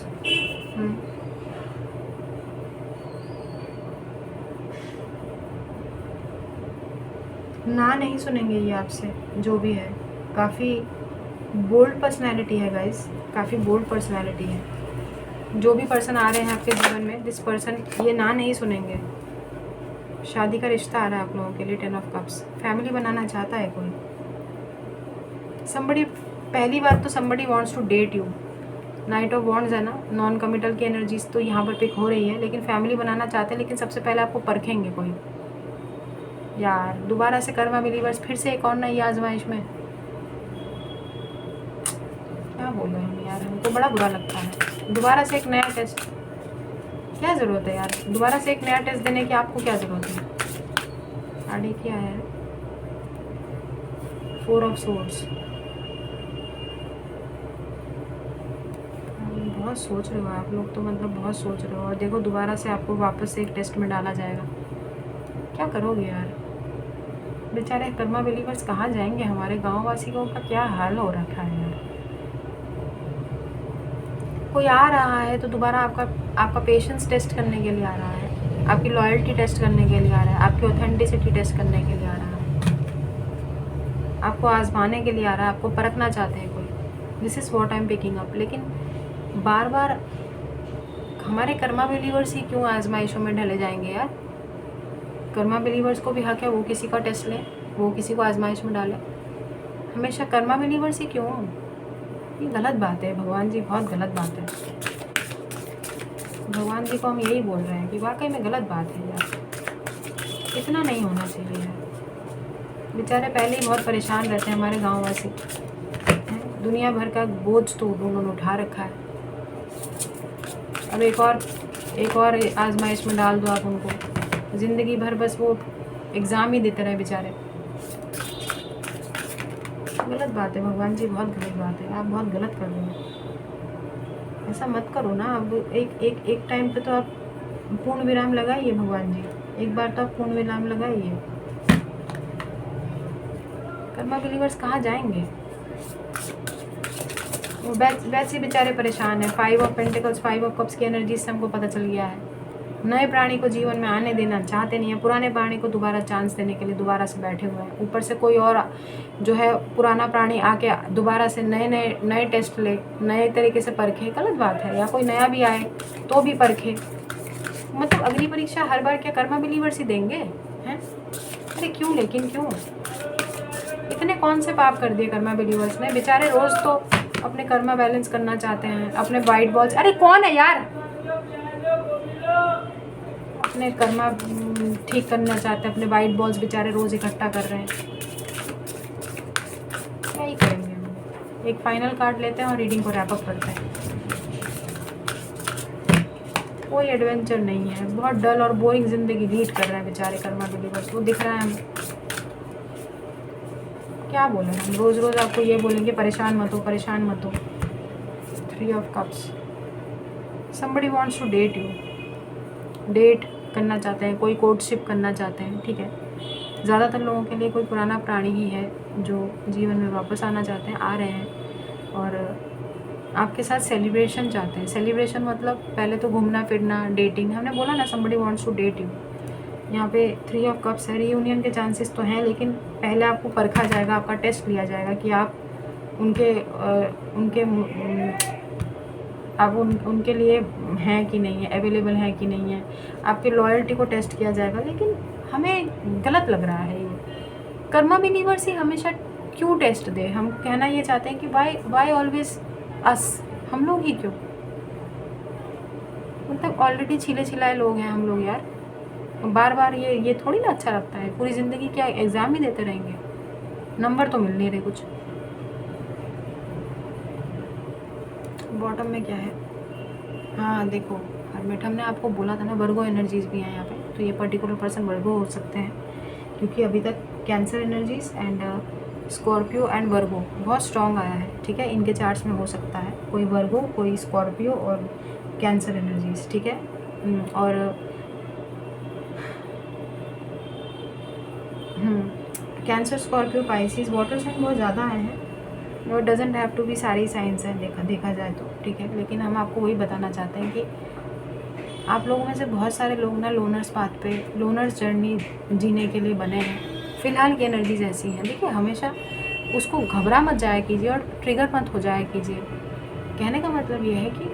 ना नहीं सुनेंगे ये आपसे, जो भी है। काफ़ी बोल्ड पर्सनैलिटी है गाइस, काफ़ी बोल्ड पर्सनैलिटी है। जो भी पर्सन आ रहे हैं आपके जीवन में, दिस पर्सन ये ना नहीं सुनेंगे। शादी का रिश्ता आ रहा है आप लोगों के लिए, 10 ऑफ कप्स। फैमिली बनाना चाहता है कोई। समबडी, पहली बात तो somebody wants to date you. Knight of wands है ना, नॉन कमिटल की एनर्जीज तो यहाँ पर पिक हो रही है, लेकिन फैमिली बनाना चाहते हैं। लेकिन सबसे पहले आपको परखेंगे कोई यार। दोबारा से कर्मा बिलीवर्स, फिर से एक और नई आजमाइश में। क्या बोल रहे हैं यार, हमको बड़ा बुरा लगता है। दोबारा से एक नया टेस्ट, क्या ज़रूरत है यार दोबारा से एक नया टेस्ट देने की? आपको क्या ज़रूरत है? आगे क्या है? 4 ऑफ सोर्ड्स। बहुत सोच रहे हो आप लोग तो, मतलब बहुत सोच रहे हो। और देखो दोबारा से आपको वापस से एक टेस्ट में डाला जाएगा। क्या करोगे यार? बेचारे कर्मा बिलीवर्स कहाँ जाएंगे? हमारे गाँव वासियों का क्या हाल हो रखा है यार। कोई आ रहा है तो दोबारा आपका पेशेंस टेस्ट करने के लिए आ रहा है, आपकी लॉयल्टी टेस्ट करने के लिए आ रहा है, आपकी ऑथेंटिसिटी टेस्ट करने के लिए आ रहा है, आपको आजमाने के लिए आ रहा है, आपको परखना चाहते हैं कोई। This is what I am picking up. लेकिन बार बार हमारे कर्मा बिलीवर्स ही क्यों आजमाइशों में ढले जाएंगे यार? कर्मा बिलीवर्स को भी हक है, वो किसी का टेस्ट लें, वो किसी को आजमाइश में डालें। हमेशा कर्मा बिलीवर्स ही क्यों? ये गलत बात है भगवान जी, बहुत गलत बात है। भगवान जी को हम यही बोल रहे हैं कि वाकई में गलत बात है यार, इतना नहीं होना चाहिए यार। बेचारे पहले ही बहुत परेशान रहते हैं हमारे गाँव वासी, दुनिया भर का बोझ तो उन्होंने उठा रखा है। अब एक और आजमाइश में डाल दो आप उनको। ज़िंदगी भर बस वो एग्ज़ाम ही देते रहे बेचारे। गलत बात है भगवान जी, बहुत गलत बात है, आप बहुत गलत कर रहे हैं। ऐसा मत करो ना। अब एक टाइम पे तो आप पूर्ण विराम लगाइए भगवान जी, एक बार तो आप पूर्ण विराम लगाइए। कर्मा बिलीवर्स कहाँ जाएंगे? वो वैसे बेचारे परेशान है। 5 ऑफ पेंटिकल्स, 5 ऑफ कप्स की एनर्जी से हमको पता चल गया है। नए प्राणी को जीवन में आने देना चाहते नहीं है, पुराने प्राणी को दोबारा चांस देने के लिए दोबारा से बैठे हुए हैं। ऊपर से कोई और जो है पुराना प्राणी आके दोबारा से नए टेस्ट ले, नए तरीके से परखे। गलत बात है। या कोई नया भी आए तो भी परखे। मतलब अग्नि परीक्षा हर बार क्या कर्मा बिलीवर्स ही देंगे हैं? अरे क्यों, लेकिन क्यों? इतने कौन से पाप कर दिए कर्मा बिलीवर्स ने? बेचारे रोज तो अपने कर्मा बैलेंस करना चाहते हैं, अपने वाइट बॉल्स, अरे कौन है यार, अपने कर्मा ठीक करना चाहते हैं, अपने वाइट बॉल्स बेचारे रोज इकट्ठा कर रहे हैं। क्या ही करेंगे हम। एक फाइनल कार्ड लेते हैं और रीडिंग को रैप अप करते हैं। कोई एडवेंचर नहीं है, बहुत डल और बोरिंग जिंदगी लीड कर रहे हैं बेचारे कर्मा बिलीवर्स। वो दिख रहा है। हम क्या बोले, हम रोज रोज आपको ये बोलेंगे परेशान मत हो, परेशान मत हो। 3 of cups, somebody wants to date you, date करना चाहते हैं, कोई कोर्टशिप करना चाहते हैं, ठीक है। ज़्यादातर लोगों के लिए कोई पुराना प्राणी ही है जो जीवन में वापस आना चाहते हैं, आ रहे हैं और आपके साथ सेलिब्रेशन चाहते हैं। सेलिब्रेशन मतलब पहले तो घूमना फिरना, डेटिंग। हमने बोला ना somebody wants to date you। यहाँ पे 3 ऑफ कप्स है। रीयूनियन के चांसेस तो हैं, लेकिन पहले आपको परखा जाएगा, आपका टेस्ट लिया जाएगा कि आप उनके लिए हैं कि नहीं है, अवेलेबल हैं कि नहीं है। आपकी लॉयल्टी को टेस्ट किया जाएगा। लेकिन हमें गलत लग रहा है ये। कर्मा बिलीवर्स ही हमेशा क्यों टेस्ट दे? हम कहना ये चाहते हैं कि वाई ऑलवेज अस, हम लोग ही क्यों? मतलब ऑलरेडी छिले छिलाए लोग हैं हम लोग यार। बार बार ये थोड़ी ना अच्छा लगता है। पूरी ज़िंदगी क्या एग्ज़ाम ही देते रहेंगे? नंबर तो मिल नहीं रहे कुछ। बॉटम में क्या है? हाँ देखो, हरमिट, हमने आपको बोला था ना वर्गो एनर्जीज भी हैं यहाँ पे। तो ये पर्टिकुलर पर्सन वर्गो हो सकते हैं, क्योंकि अभी तक cancer energies and Scorpio and वर्गो बहुत स्ट्रॉन्ग आया है, ठीक है। इनके चार्ट्स में हो सकता है कोई वर्गो, कोई स्कॉर्पियो और कैंसर एनर्जीज, ठीक है। और Cancer, Scorpio, Pisces, water sign बहुत ज़्यादा आए हैं। वो डजेंट हैव टू बी सारी साइंस हैं देखा जाए तो, ठीक है। लेकिन हम आपको वही बताना चाहते हैं कि आप लोगों में से बहुत सारे लोग ना लोनर्स पाथ पे, लोनर्स जर्नी जीने के लिए बने हैं। फ़िलहाल की एनर्जीज ऐसी हैं। देखिए, हमेशा उसको घबरा मत जाया कीजिए और ट्रिगर मत हो जाया कीजिए। कहने का मतलब ये है कि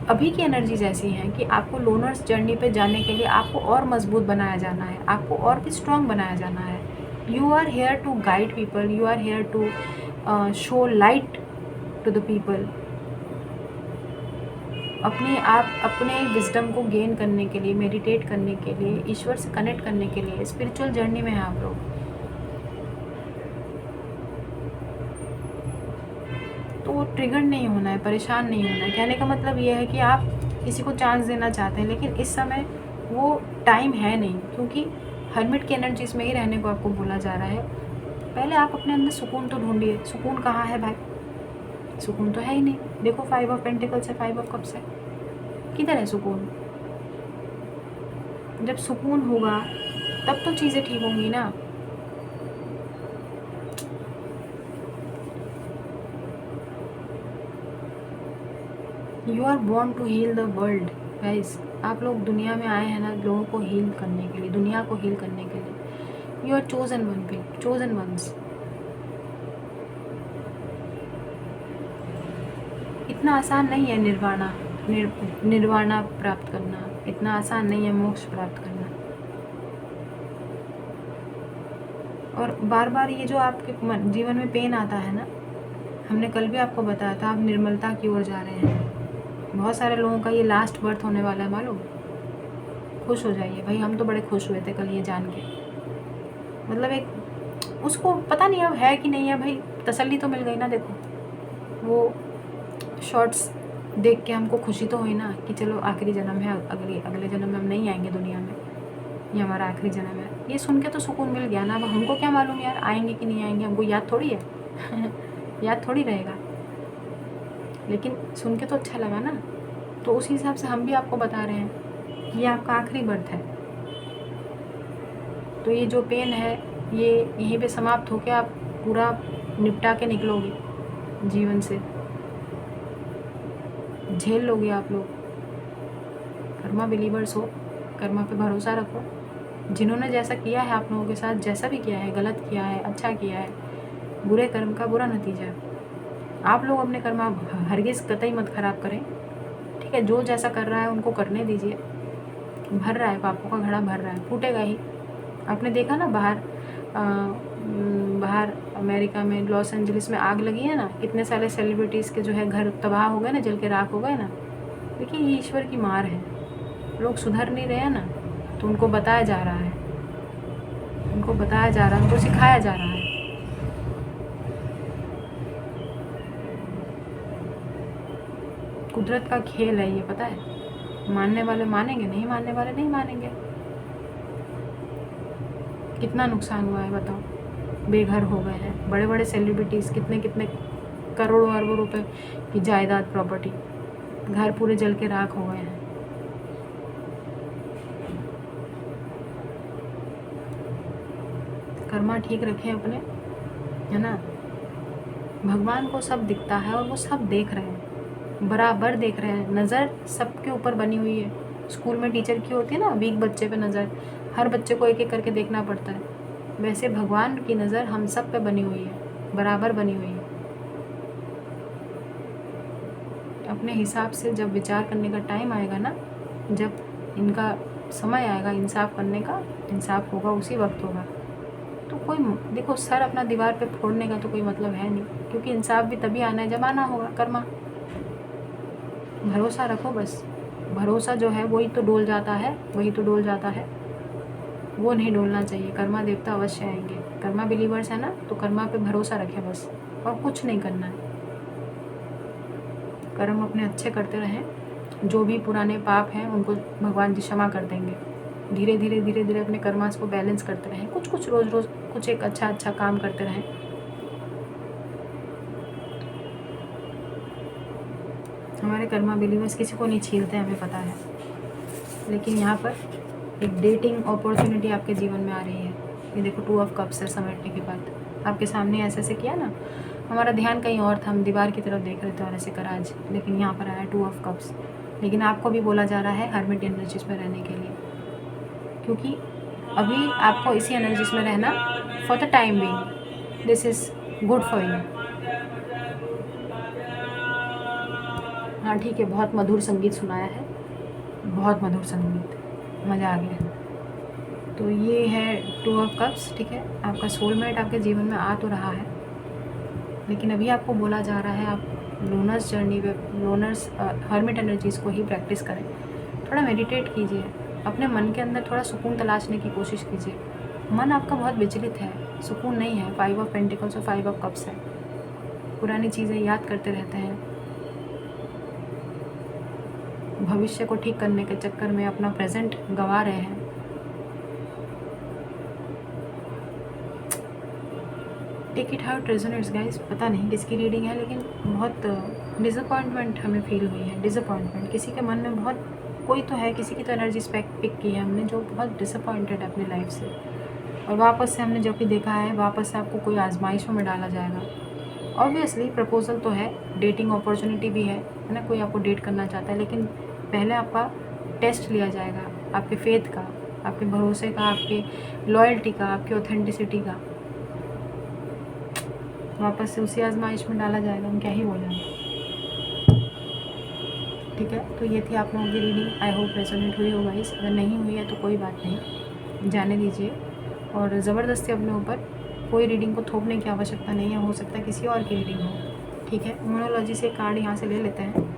अभी की एनर्जीज ऐसी हैं कि आपको लोनर्स जर्नी पे जाने के लिए आपको और मजबूत बनाया जाना है, आपको और भी स्ट्रॉन्ग बनाया जाना है। You are here to guide people, you are here to show light to the people. अपने विजडम को गेन करने के लिए, मेडिटेट करने के लिए, ईश्वर से कनेक्ट करने के लिए स्पिरिचुअल जर्नी में हैं आप लोग। तो वो ट्रिगर नहीं होना है, परेशान नहीं होना है। कहने का मतलब ये है कि आप किसी को चांस देना चाहते हैं, लेकिन इस समय वो टाइम है नहीं, क्योंकि हर्मिट की एनर्जीज में ही रहने को आपको बोला जा रहा है। पहले आप अपने अंदर सुकून तो ढूंढिए। सुकून कहाँ है भाई? सुकून तो है ही नहीं। देखो, 5 ऑफ पेंटिकल्स है, 5 ऑफ कप्स है, किधर है सुकून? जब सुकून होगा तब तो चीज़ें ठीक होंगी ना। You are born to heal the world guys. आप लोग दुनिया में आए हैं ना लोगों को हील करने के लिए, दुनिया को हील करने के लिए। You are chosen one, chosen ones. इतना आसान नहीं है निर्वाणा प्राप्त करना, इतना आसान नहीं है मोक्ष प्राप्त करना। और बार बार ये जो आपके जीवन में पेन आता है ना, हमने कल भी आपको बताया था, आप निर्मलता की ओर जा रहे हैं। बहुत सारे लोगों का ये लास्ट बर्थ होने वाला है, मालूम। खुश हो जाइए भाई, हम तो बड़े खुश हुए थे कल ये जान के। मतलब एक उसको पता नहीं अब है कि नहीं है भाई, तसल्ली तो मिल गई ना। देखो, वो शॉर्ट्स देख के हमको खुशी तो हुई ना कि चलो आखिरी जन्म है, अगले जन्म में हम नहीं आएंगे दुनिया में। ये हमारा आखिरी जन्म है। ये सुन के तो सुकून मिल गया ना। अब हमको क्या मालूम यार आएंगे कि नहीं आएंगे, हमको याद थोड़ी है याद थोड़ी रहेगा, लेकिन सुन के तो अच्छा लगा ना। तो उसी हिसाब से हम भी आपको बता रहे हैं ये आपका आखिरी बर्थ है। तो ये जो पेन है ये यहीं पे समाप्त होकर आप पूरा निपटा के निकलोगे जीवन से, झेल लोगे आप लोग। कर्मा बिलीवर्स हो, कर्मा पे भरोसा रखो। जिन्होंने जैसा किया है आप लोगों के साथ, जैसा भी किया है, गलत किया है, अच्छा किया है, बुरे कर्म का बुरा नतीजा है। आप लोग अपने कर्मा हरगिज़ कतई मत खराब करें, ठीक है। जो जैसा कर रहा है उनको करने दीजिए। भर रहा है, पापों का घड़ा भर रहा है, फूटेगा ही। आपने देखा ना बाहर अमेरिका में लॉस एंजलिस में आग लगी है ना, कितने सारे सेलिब्रिटीज़ के जो है घर तबाह हो गए ना, जल के राख हो गए ना। देखिए ये ईश्वर की मार है। लोग सुधर नहीं रहे हैं ना, तो उनको बताया जा रहा है, उनको सिखाया जा रहा है। कुदरत का खेल है ये, पता है। मानने वाले मानेंगे, नहीं मानने वाले नहीं मानेंगे। कितना नुकसान हुआ है बताओ, बेघर हो गए हैं बड़े बड़े सेलिब्रिटीज़, कितने कितने करोड़ों अरबों रुपए की जायदाद, प्रॉपर्टी, घर पूरे जल के राख हो गए हैं। कर्मा ठीक रखें अपने, है ना। भगवान को सब दिखता है और वो सब देख रहे हैं, बराबर देख रहे हैं। नज़र सबके ऊपर बनी हुई है। स्कूल में टीचर की होती है ना वीक बच्चे पे नज़र, हर बच्चे को एक एक करके देखना पड़ता है। वैसे भगवान की नज़र हम सब पे बनी हुई है, बराबर बनी हुई है। अपने हिसाब से जब विचार करने का टाइम आएगा ना, जब इनका समय आएगा इंसाफ करने का, इंसाफ होगा उसी वक्त होगा। तो कोई देखो, सर अपना दीवार पे फोड़ने का तो कोई मतलब है नहीं, क्योंकि इंसाफ भी तभी आना है जब आना होगा। कर्मा भरोसा रखो बस। भरोसा जो है वही तो डोल जाता है, वही तो डोल जाता है, वो नहीं डोलना चाहिए। कर्मा देवता अवश्य आएंगे। कर्मा बिलीवर्स है ना, तो कर्मा पे भरोसा रखें बस, और कुछ नहीं करना है। कर्म अपने अच्छे करते रहें, जो भी पुराने पाप हैं उनको भगवान जी क्षमा कर देंगे। धीरे धीरे धीरे धीरे अपने कर्मास को बैलेंस करते रहें, कुछ कुछ रोज़ रोज़ कुछ एक अच्छा अच्छा काम करते रहें। हमारे कर्मा बिलीवर्स किसी को नहीं छीलते, हमें पता है। लेकिन यहाँ पर एक डेटिंग अपॉर्चुनिटी आपके जीवन में आ रही है। ये देखो 2 ऑफ कप्स है, समेटने के बाद आपके सामने ऐसे ऐसे किया ना, हमारा ध्यान कहीं और था, हम दीवार की तरफ देख रहे थे और ऐसे करा आज, लेकिन यहाँ पर आया 2 ऑफ कप्स। लेकिन आपको भी बोला जा रहा है हर्मिट एनर्जीज में रहने के लिए, क्योंकि अभी आपको इसी एनर्जीज में रहना for the time being, this is good for you. हाँ ठीक है, बहुत मधुर संगीत सुनाया है, बहुत मधुर संगीत, मज़ा आ गया। तो ये है 2 ऑफ कप्स, ठीक है। आपका सोलमेट आपके जीवन में आ तो रहा है, लेकिन अभी आपको बोला जा रहा है आप लोनर्स जर्नी पे, लोनर्स हर्मिट एनर्जीज़ को ही प्रैक्टिस करें। थोड़ा मेडिटेट कीजिए, अपने मन के अंदर थोड़ा सुकून तलाशने की कोशिश कीजिए। मन आपका बहुत विचलित है, सुकून नहीं है। 5 ऑफ पेंटिकल्स और 5 ऑफ कप्स है। पुरानी चीज़ें याद करते रहते हैं, भविष्य को ठीक करने के चक्कर में अपना प्रेजेंट गंवा रहे हैं। Take it how it resonates guys. पता नहीं किसकी रीडिंग है, लेकिन बहुत डिसअपॉइंटमेंट हमें फील हुई है। डिसअपॉइंटमेंट किसी के मन में बहुत, कोई तो है, किसी की तो एनर्जी पिक की है हमने, जो बहुत डिसअपॉइंटेड है अपनी लाइफ से। और वापस से हमने जो कि देखा है, वापस से आपको कोई आजमाइशों में डाला जाएगा। ऑब्वियसली प्रपोजल तो है, डेटिंग अपॉर्चुनिटी भी है ना, कोई आपको डेट करना चाहता है, लेकिन पहले आपका टेस्ट लिया जाएगा, आपके फेथ का, आपके भरोसे का, आपके लॉयल्टी का, आपकी ऑथेंटिसिटी का। वापस से उसी आजमाइश में डाला जाएगा, हम क्या ही बोलेंगे। ठीक है, तो ये थी आप लोगों की रीडिंग। आई होप रेजोनेट हुई होगा। इस अगर नहीं हुई है तो कोई बात नहीं, जाने दीजिए। और ज़बरदस्ती अपने ऊपर कोई रीडिंग को थोपने की आवश्यकता नहीं है, हो सकता है किसी और की रीडिंग हो। ठीक है, न्यूमरोलॉजी से कार्ड यहाँ से ले लेते हैं।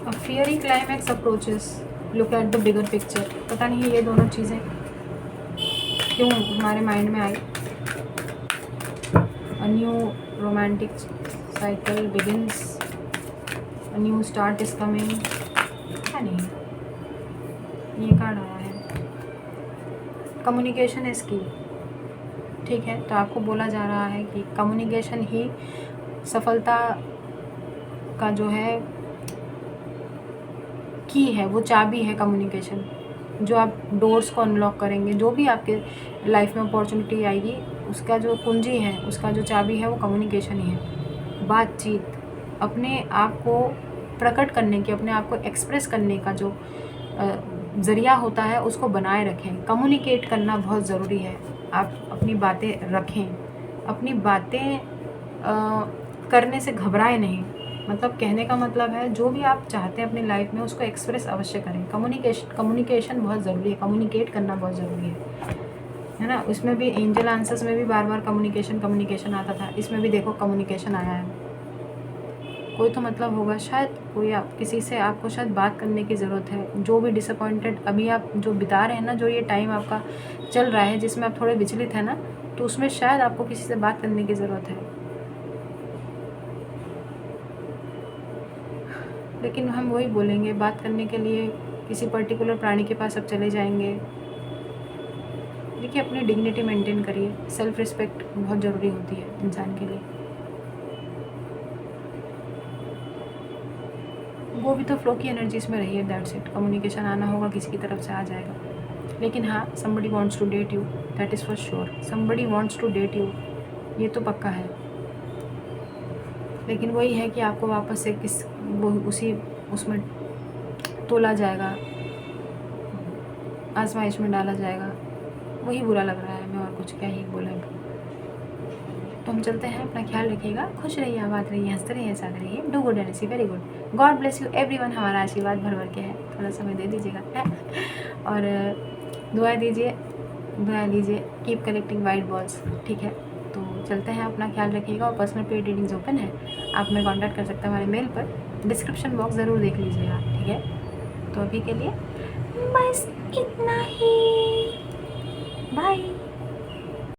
A fiery climax approaches, look at the bigger picture. पता नहीं ये दोनों चीज़ें क्यों हमारे माइंड में आई। A new romantic cycle begins, a new start is coming. क्या नहीं, ये कार्ड आया है। कम्युनिकेशन इज की, ठीक है। तो आपको बोला जा रहा है कि कम्युनिकेशन ही सफलता का जो है की है, वो चाबी है कम्युनिकेशन। जो आप डोर्स को अनलॉक करेंगे, जो भी आपके लाइफ में अपॉर्चुनिटी आएगी, उसका जो कुंजी है, उसका जो चाबी है, वो कम्युनिकेशन ही है। बातचीत, अपने आप को प्रकट करने की, अपने आप को एक्सप्रेस करने का जो ज़रिया होता है, उसको बनाए रखें। कम्युनिकेट करना बहुत ज़रूरी है। आप अपनी बातें रखें, अपनी बातें करने से घबराएं नहीं। मतलब कहने का मतलब है, जो भी आप चाहते हैं अपनी लाइफ में, उसको एक्सप्रेस अवश्य करें। कम्युनिकेशन बहुत ज़रूरी है, कम्युनिकेट करना बहुत ज़रूरी है ना। उसमें भी एंजल आंसर्स में भी बार बार कम्युनिकेशन आता था, इसमें भी देखो कम्युनिकेशन आया है। कोई तो मतलब होगा, शायद कोई किसी से आपको शायद बात करने की ज़रूरत है। जो भी डिसअपॉइंटेड अभी आप जो बिता रहे हैं ना, जो ये टाइम आपका चल रहा है जिसमें आप थोड़े विचलित हैं ना, तो उसमें शायद आपको किसी से बात करने की ज़रूरत है। लेकिन हम वही बोलेंगे, बात करने के लिए किसी पर्टिकुलर प्राणी के पास अब चले जाएंगे। देखिए, अपनी डिग्निटी मेंटेन करिए। सेल्फ रिस्पेक्ट बहुत ज़रूरी होती है इंसान के लिए। वो भी तो फ्लो की एनर्जीज में रहिए, दैट्स इट। कम्युनिकेशन आना होगा, किसी की तरफ से आ जाएगा। लेकिन हाँ, somebody wants to date you, that is for sure. somebody wants to date you, ये तो पक्का है। लेकिन वही है कि आपको वापस से वो उसी उसमें तोला जाएगा, आजमाइश में डाला जाएगा। वही बुरा लग रहा है, मैं और कुछ क्या ही बोलेंगे। तो हम चलते हैं, अपना ख्याल रखिएगा, खुश रहिए, आबाद रहिए, हंसते रहिए, साथ रहिए। Do good and see very good. God bless you everyone. हमारा आशीर्वाद भर भर के है, थोड़ा समय दे दीजिएगा और दुआ लीजिए। कीप कलेक्टिंग वाइट बॉल्स, ठीक है। तो चलते हैं, अपना ख्याल रखिएगा। और पर्सनल पेड रीडिंग्स ओपन है, आप हमें कॉन्टैक्ट कर सकते हैं हमारे मेल पर। डिस्क्रिप्शन बॉक्स ज़रूर देख लीजिएगा, ठीक है। तो अभी के लिए बस इतना ही, बाय।